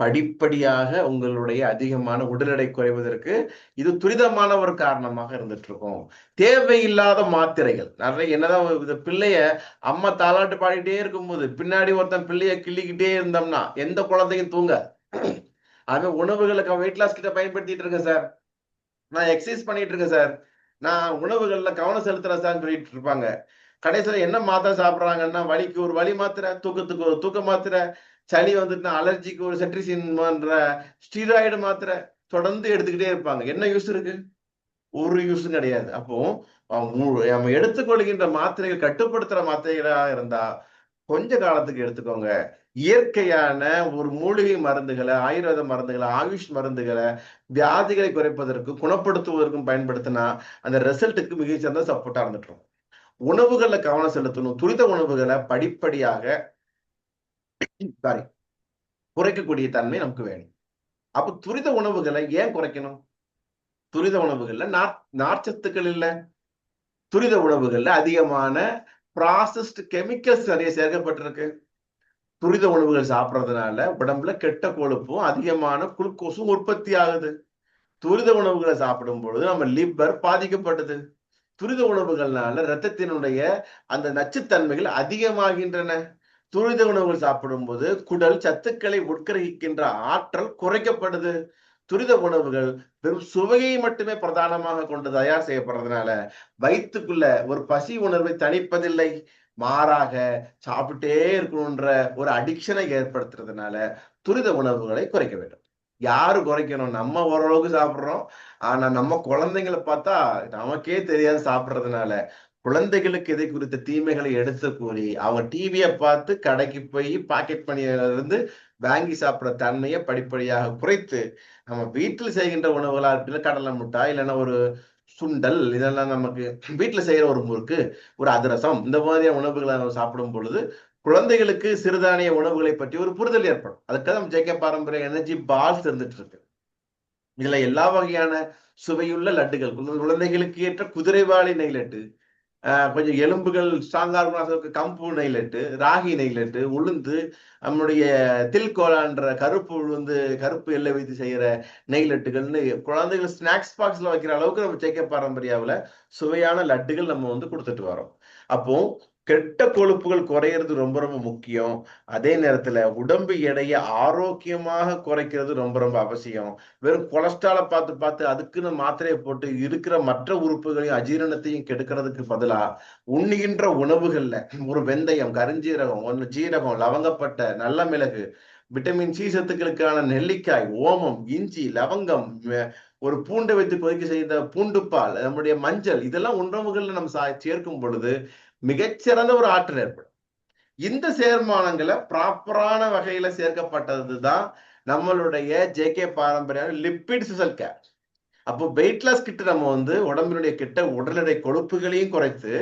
Speaker 1: படிப்படியாக உங்களுடைய அதிகமான உடல் எடை குறைவதற்கு இது துரிதமான ஒரு காரணமாக இருந்துட்டு இருக்கும். தேவையில்லாத மாத்திரைகள் நிறைய, என்னதான் பிள்ளைய அம்மா தாலாட்டு பாடிட்டே இருக்கும்போது பின்னாடி ஒருத்தன் பிள்ளைய கிள்ளிக்கிட்டே இருந்தோம்னா எந்த குழந்தையும் தூங்க. அது உணவுகளுக்கு வெயிட் லாஸ் கிட்ட பயன்படுத்திட்டு இருக்கேன் சார், நான் எக்ஸசைஸ் பண்ணிட்டு இருக்கேன் சார், நான் உணவுகள்ல கவனம் செலுத்துறேன் சார் சொல்லிட்டு இருப்பாங்க. கடைசியில என்ன மாத்திரை சாப்பிடுறாங்கன்னா, வலிக்கு ஒரு வலி மாத்திரை, தூக்கத்துக்கு ஒரு தூக்க மாத்திரை, சளி வந்துட்டுனா அலர்ஜிக்கு ஒரு செட்ரிசின்ன்ற ஸ்டீராய்டு மாத்திரை தொடர்ந்து எடுத்துக்கிட்டே இருப்பாங்க. என்ன யூஸ் இருக்கு? ஒரு யூஸும் கிடையாது. அப்போ நம்ம எடுத்துக்கொள்கின்ற மாத்திரைகள் கட்டுப்படுத்துற மாத்திரைகளா இருந்தா கொஞ்ச காலத்துக்கு எடுத்துக்கோங்க. இயற்கையான ஒரு மூலிகை மருந்துகளை, ஆயுர்வேத மருந்துகளை, ஆயுஷ் மருந்துகளை வியாதிகளை குறைப்பதற்கு குணப்படுத்துவதற்கும் பயன்படுத்தினா அந்த ரிசல்ட்டுக்கு மிகச்சிறந்த சப்போர்ட்டா இருந்துட்டு இருக்கும். உணவுகள்ல கவனம் செலுத்தணும். துரித உணவுகளை படிப்படியாக குறைக்கக்கூடிய தன்மை நமக்கு வேணும். அப்ப துரித உணவுகளை ஏன் குறைக்கணும்? துரித உணவுகள்ல நார்ச்சத்துக்கள் இல்ல, துரித உணவுகள்ல அதிகமான ப்ராசஸ்டு கெமிக்கல்ஸ் நிறைய சேர்க்கப்பட்டிருக்கு. துரித உணவுகள் சாப்பிட்றதுனால உடம்புல கெட்ட கொழுப்பும் அதிகமான குளுக்கோஸும் உற்பத்தி ஆகுது. துரித உணவுகளை சாப்பிடும் பொழுது நம்ம லிவர் பாதிக்கப்படுது. துரித உணவுகள்னால ரத்தத்தினுடைய அந்த நச்சுத்தன்மைகள் அதிகமாகின்றன. துரித உணவுகள் சாப்பிடும் போது குடல் சத்துக்களை உட்கிரகிக்கின்ற ஆற்றல் குறைக்கப்படுது. துரித உணவுகள் வெறும் சுவையை மட்டுமே பிரதானமாக கொண்டு தயார் செய்யப்படுறதுனால வயிற்றுக்குள்ள ஒரு பசி உணர்வை தணிப்பதில்லை, மாறாக சாப்பிட்டே இருக்கணும்ன்ற ஒரு அடிக்ஷனை ஏற்படுத்துறதுனால துரித உணவுகளை குறைக்க வேண்டும். யாரு குறைக்கணும்? நம்ம ஓரளவுக்கு சாப்பிடுறோம், ஆனா நம்ம குழந்தைங்களை பார்த்தா நமக்கே தெரியாது சாப்பிடுறதுனால குழந்தைகளுக்கு இதை குறித்த தீமைகளை எடுத்து கூறி அவங்க டிவியை பார்த்து கடைக்கு போய் பாக்கெட் மணியில இருந்து வாங்கி சாப்பிடுற தன்மையை படிப்படியாக குறைத்து நம்ம வீட்டில் செய்கின்ற உணவுகளா இருக்கு, கடலை மிட்டாய் இல்லைன்னா ஒரு சுண்டல், இதெல்லாம் நமக்கு வீட்டுல செய்யற ஒரு முறுக்கு, ஒரு அதிரசம், இந்த மாதிரியான உணவுகளை நம்ம சாப்பிடும் பொழுது குழந்தைகளுக்கு சிறுதானிய உணவுகளை பற்றி ஒரு புரிதல் ஏற்படும். அதுக்காக நம்ம ஜேகே பாரம்பரிய எனர்ஜி பால்ஸ் இருந்துட்டு இருக்கு. இதுல எல்லா வகையான சுவையுள்ள லட்டுகள், குழந்தைகளுக்கு ஏற்ற குதிரைவாளி நெய் லட்டு, கொஞ்சம் எலும்புகள் ஸ்ட்ராங்கா இருக்கும் கம்பு நெய் லட்டு, ராகி நெய் லட்டு, உளுந்து, நம்முடைய தில்கோலான்ற கருப்பு உளுந்து, கருப்பு எல்லை வைத்து செய்யற நெய் லட்டுகள்னு குழந்தைகள் ஸ்நாக்ஸ் பாக்ஸ்ல வைக்கிற அளவுக்கு நம்ம ஜேகே பாரம்பரியாவில் சுவையான லட்டுகள் நம்ம வந்து கொடுத்துட்டு வரோம். அப்போ கெட்ட கொழுப்புகள் குறையிறது ரொம்ப ரொம்ப முக்கியம். அதே நேரத்துல உடம்பு எடையை ஆரோக்கியமாக குறைக்கிறது ரொம்ப ரொம்ப அவசியம். வெறும் கொலஸ்ட்ராலை பார்த்து பார்த்து அதுக்குன்னு மாத்திரையை போட்டு இருக்கிற மற்ற உறுப்புகளையும் அஜீரணத்தையும் கெடுக்கிறதுக்கு பதிலா உண்ணுகின்ற உணவுகள்ல ஒரு வெந்தயம், கருஞ்சீரகம், ஒன்று ஜீரகம், லவங்கப்பட்ட, நல்ல மிளகு, விட்டமின் சி சத்துக்களுக்கான நெல்லிக்காய், ஓமம், இஞ்சி, லவங்கம், ஒரு பூண்டை வைத்து கொதிக்க செய்த பூண்டுப்பால், நம்முடைய மஞ்சள், இதெல்லாம் உணவுகள்ல நம்ம சேர்க்கும் பொழுது மிகச்சிறந்த ஒரு ஆற்றல் ஏற்படும். இந்த சேர்மானங்களை ப்ராப்பரான வகையில சேர்க்கப்பட்டதுதான் நம்மளுடைய ஜேகே பாரம்பரிய லிப்பிட் சிசல் கேர். அப்போ வெயிட் லாஸ் கிட்ட நம்ம வந்து உடம்பினுடைய கிட்ட உடல் எடை கொழுப்புகளையும் குறைத்து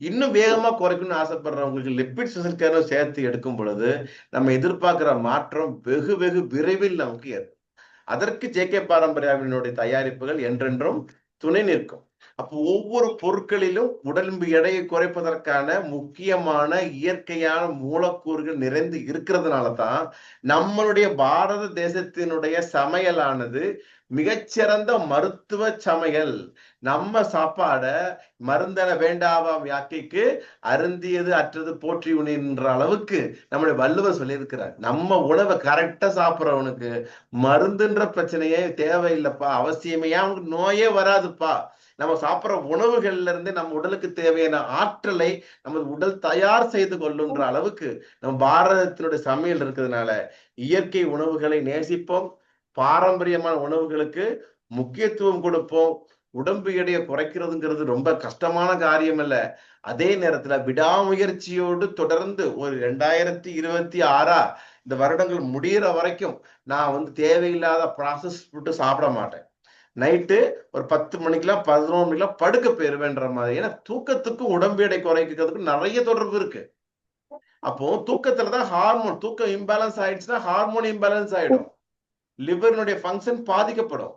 Speaker 1: இன்னும் வேகமா குறைக்கணும்னு ஆசைப்படுறவங்களுக்கு லிப்பிட் சிசல் கேரும் சேர்த்து எடுக்கும் பொழுது நம்ம எதிர்பார்க்கிற மாற்றம் வெகு வெகு விரைவில் நமக்கு ஏற்படும். அதற்கு ஜேகே பாரம்பரியாவினுடைய தயாரிப்புகள் என்றென்றும் துணை நிற்கும். அப்போ ஒவ்வொரு பொருட்களிலும் உடம்பு எடையை குறைப்பதற்கான முக்கியமான இயற்கையான மூலக்கூறுகள் நிறைந்து இருக்கிறதுனால தான் நம்மளுடைய பாரத தேசத்தினுடைய சமையலானது மிகச்சிறந்த மருத்துவ சமையல். நம்ம சாப்பாட மருந்தன வேண்டாவாம் யாக்கைக்கு அருந்தியது அற்றது போற்றி உண்ணுன்ற அளவுக்கு நம்முடைய வள்ளுவர் சொல்லியிருக்கிறார். நம்ம உணவை கரெக்டா சாப்பிட்றவனுக்கு மருந்துன்ற பிரச்சனையே தேவையில்லைப்பா, அவசியமே, அவனுக்கு நோயே வராதுப்பா. நம்ம சாப்பிட்ற உணவுகள்ல இருந்து நம்ம உடலுக்கு தேவையான ஆற்றலை நமது உடல் தயார் செய்து கொள்ளுன்ற அளவுக்கு நம்ம பாரதத்தினுடைய சமையல் இருக்கிறதுனால இயற்கை உணவுகளை நேசிப்போம், பாரம்பரியமான உணவுகளுக்கு முக்கியத்துவம் கொடுப்போம். உடம்பு எடையை குறைக்கிறதுங்கிறது ரொம்ப கஷ்டமான காரியம் இல்ல. அதே நேரத்துல விடாமுயற்சியோடு தொடர்ந்து ஒரு 2026 இந்த வருடங்கள் முடியிற வரைக்கும் நான் தேவையில்லாத ப்ராசஸ் ஃபுட்டு சாப்பிட மாட்டேன். நைட்டு ஒரு 10 மணிக்கெல்லாம் 11 மணிக்கெல்லாம் படுக்க போயிருவேன்ற மாதிரி. ஏன்னா தூக்கத்துக்கும் உடம்பு எடை குறைக்கிறதுக்கும் நிறைய தொடர்பு இருக்கு. அப்போ தூக்கத்துலதான் ஹார்மோன், தூக்கம் இம்பேலன்ஸ் ஆயிடுச்சுன்னா ஹார்மோன் இம்பேலன்ஸ் ஆயிடும், லிவரினுடைய ஃபங்க்ஷன் பாதிக்கப்படும்.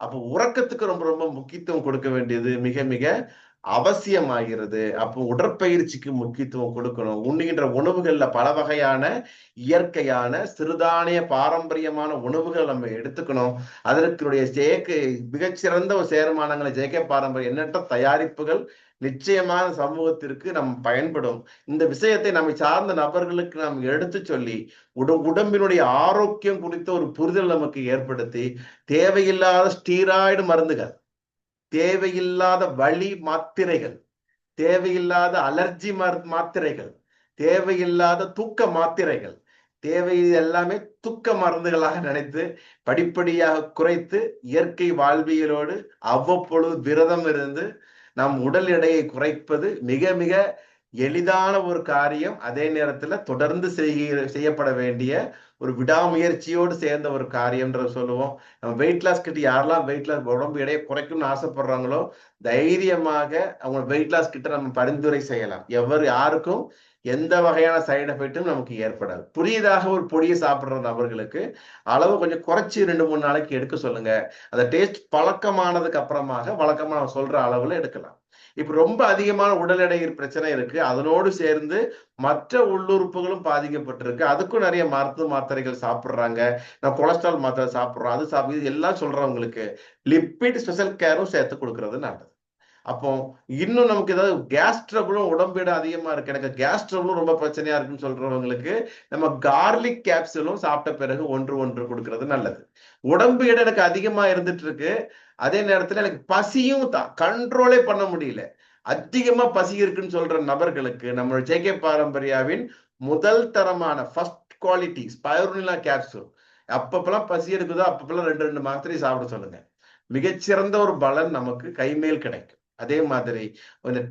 Speaker 1: அப்போ உறக்கத்துக்கு ரொம்ப ரொம்ப முக்கியத்துவம் கொடுக்க வேண்டியது மிக மிக அவசியமாகிறது. அப்போ உடற்பயிற்சிக்கு முக்கியத்துவம் கொடுக்கணும். உண்ணுகின்ற உணவுகள்ல பல வகையான இயற்கையான சிறுதானிய பாரம்பரியமான உணவுகள் நம்ம எடுத்துக்கணும். அதற்குடைய மிகச்சிறந்த ஒரு சேர்மானங்களை ஜேகே பாரம்பரிய எண்ணற்ற தயாரிப்புகள் நிச்சயமான சமூகத்திற்கு நம் பயன்படும். இந்த விஷயத்தை நம்மை சார்ந்த நபர்களுக்கு நாம் எடுத்து சொல்லி உடம்பினுடைய ஆரோக்கியம் குறித்த ஒரு புரிதல் நமக்கு ஏற்படுத்தி தேவையில்லாத ஸ்டீராய்டு மருந்துகள், தேவையில்லாத வலி மாத்திரைகள், தேவையில்லாத அலர்ஜி மாத்திரைகள், தேவையில்லாத தூக்க மாத்திரைகள், தேவை எல்லாமே தூக்க மருந்துகளாக நினைத்து படிப்படியாக குறைத்து இயற்கை வாழ்வியலோடு அவ்வப்பொழுது விரதம் இருந்து நம் உடல் எடையை குறைப்பது மிக மிக எளிதான ஒரு காரியம். அதே நேரத்துல தொடர்ந்து செய்யப்பட வேண்டிய ஒரு விடாமுயற்சியோடு சேர்ந்த ஒரு காரியம்ன்ற சொல்லுவோம். நம்ம வெயிட் லாஸ் கிட்ட யாரெல்லாம் வெயிட் லாஸ் உடம்பு எடையை குறைக்கணும்னு ஆசைப்படுறாங்களோ தைரியமாக அவங்க வெயிட் லாஸ் கிட்ட நம்ம பரிந்துரை செய்யலாம். யாருக்கும் எந்த வகையான சைடு எஃபெக்டும் நமக்கு ஏற்படாது. புதியதாக ஒரு பொடியை சாப்பிடுற நபர்களுக்கு அளவு கொஞ்சம் குறைச்சி 2-3 நாளைக்கு எடுக்க சொல்லுங்க. அந்த டேஸ்ட் பழக்கமானதுக்கு அப்புறமாக வழக்கமா சொல்ற அளவுல எடுக்கலாம். இப்ப ரொம்ப அதிகமான உடல் எடை பிரச்சனை இருக்கு, அதனோடு சேர்ந்து மற்ற உள்ளுறுப்புகளும் பாதிக்கப்பட்டிருக்கு, அதுக்கும் நிறைய மருத்துவ மாத்திரைகள் சாப்பிடுறாங்க, நான் கொலஸ்ட்ரால் மாத்திரை சாப்பிடுறோம், அது சாப்பிடுறது எல்லாம் சொல்றவங்களுக்கு லிப்பிட் ஸ்பெஷல் கேரும் சேர்த்து கொடுக்கறது நல்லது. அப்போ இன்னும் நமக்கு ஏதாவது கேஸ் ட்ரபிளும் உடம்பு எடை அதிகமா இருக்கு, எனக்கு கேஸ் ட்ரபிளும் ரொம்ப பிரச்சனையா இருக்குன்னு சொல்றவங்களுக்கு நம்ம கார்லிக் கேப்சூலும் சாப்பிட்ட பிறகு 1 கொடுக்கறது நல்லது. உடம்பு எடை எனக்கு அதிகமா இருந்துட்டு இருக்கு, அதே நேரத்துல எனக்கு பசியும் கண்ட்ரோலே பண்ண முடியல, அதிகமா பசி இருக்குன்னு சொல்ற நபர்களுக்கு நம்ம ஜேகே பாரம்பரியாவின் முதல் தரமான ஃபர்ஸ்ட் குவாலிட்டி ஸ்பைருலினா கேப்சூல் அப்பப்பெல்லாம் பசி எடுக்குதோ அப்பப்பெல்லாம் 2 மாத்திரை சாப்பிட சொல்லுங்க. மிகச்சிறந்த ஒரு பலன் நமக்கு கைமேல் கிடைக்கும். அதே மாதிரி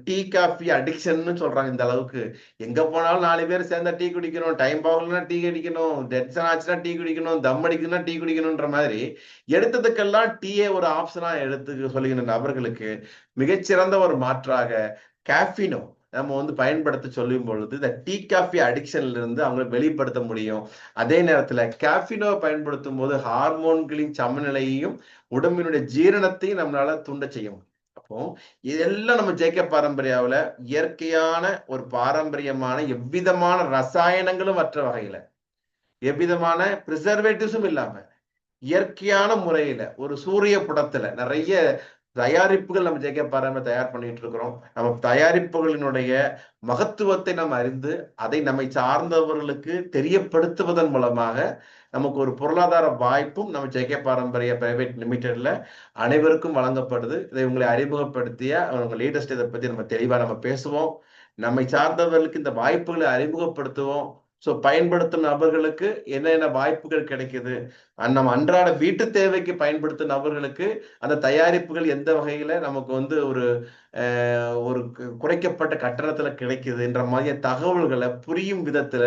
Speaker 1: டீ காஃபி அடிக்ஷன் சொல்றாங்க. இந்த அளவுக்கு எங்க போனாலும் 4 பேர் சேர்ந்தா டீ குடிக்கணும், டைம் போகலன்னா டீ குடிக்கணும், டென்ஷன் ஆச்சுன்னா டீ குடிக்கணும், தம் அடிக்கணும்னா டீ குடிக்கணும்ன்ற மாதிரி எடுத்ததுக்கெல்லாம் டீயே ஒரு ஆப்ஷனா எடுத்து சொல்லுகின்ற நபர்களுக்கு மிகச்சிறந்த ஒரு மாற்றாக கேஃபினோ நம்ம பயன்படுத்த சொல்லும் பொழுது இந்த டீ காஃபி அடிக்ஷன்ல இருந்து அவங்களை வெளிப்படுத்த முடியும். அதே நேரத்துல கேஃபினோ பயன்படுத்தும் போது ஹார்மோன்களின் சமநிலையையும் உடம்பினுடைய ஜீரணத்தையும் நம்மளால தூண்ட செய்ய முடியும். அப்போ இதெல்லாம் நம்ம ஜேகே பாரம்பரியாவில் இயற்கையான ஒரு பாரம்பரியமான எவ்விதமான ரசாயனங்களும் மற்ற வகையில எவ்விதமான பிரிசர்வேட்டிவ்ஸும் இல்லாம இயற்கையான முறையில ஒரு சூரிய புடத்துல நிறைய தயாரிப்புகள் நம்ம ஜேகே பாரம்பரிய தயார் பண்ணிட்டு இருக்கிறோம். நம்ம தயாரிப்புகளினுடைய மகத்துவத்தை நம்ம அறிந்து அதை நம்மை சார்ந்தவர்களுக்கு தெரியப்படுத்துவதன் மூலமாக நமக்கு ஒரு பொருளாதார வாய்ப்பும் நம்ம ஜேகே பாரம்பரிய பிரைவேட் லிமிடெட்ல அனைவருக்கும் வழங்கப்படுது. இதை உங்களை அறிமுகப்படுத்திய அவங்க லேட்டஸ்ட் இதை பத்தி நம்ம தெளிவா நம்ம பேசுவோம். நம்மை சார்ந்தவர்களுக்கு இந்த வாய்ப்புகளை அறிமுகப்படுத்துவோம். பயன்படுத்தும் நபர்களுக்கு என்னென்ன வாய்ப்புகள் கிடைக்குது, நம்ம அன்றாட வீட்டு தேவைக்கு பயன்படுத்தும் நபர்களுக்கு அந்த தயாரிப்புகள் எந்த வகையில நமக்கு ஒரு குறைக்கப்பட்ட கட்டணத்துல கிடைக்குதுன்ற மாதிரி தகவல்களை புரியும் விதத்துல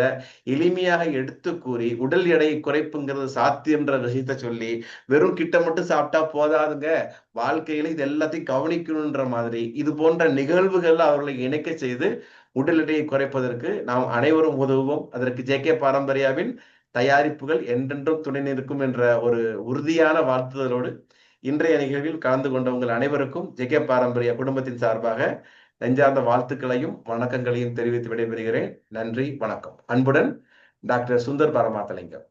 Speaker 1: எளிமையாக எடுத்து கூறி உடல் எடை குறைப்புங்கிறது சாத்தியம்ன்ற விஷயத்த சொல்லி வெறும் கிட்ட மட்டும் சாப்பிட்டா போதாதுங்க, வாழ்க்கையில இது எல்லாத்தையும் கவனிக்கணும்ன்ற மாதிரி இது போன்ற நிகழ்வுகள் அவர்களை இணைக்க செய்து உடல் எடையை குறைப்பதற்கு நாம் அனைவரும் உதவுவோம். அதற்கு ஜேகே பாரம்பரியாவின் தயாரிப்புகள் என்றென்றும் துணை நிற்கும் என்ற ஒரு உறுதியான வாழ்த்துதலோடு இன்றைய நிகழ்வில் கலந்து கொண்ட உங்கள் அனைவருக்கும் ஜேகே பாரம்பரிய குடும்பத்தின் சார்பாக நெஞ்சார்ந்த வாழ்த்துக்களையும் வணக்கங்களையும் தெரிவித்து விடைபெறுகிறேன். நன்றி, வணக்கம். அன்புடன் டாக்டர் சுந்தர் பரமாத்தலிங்கம்.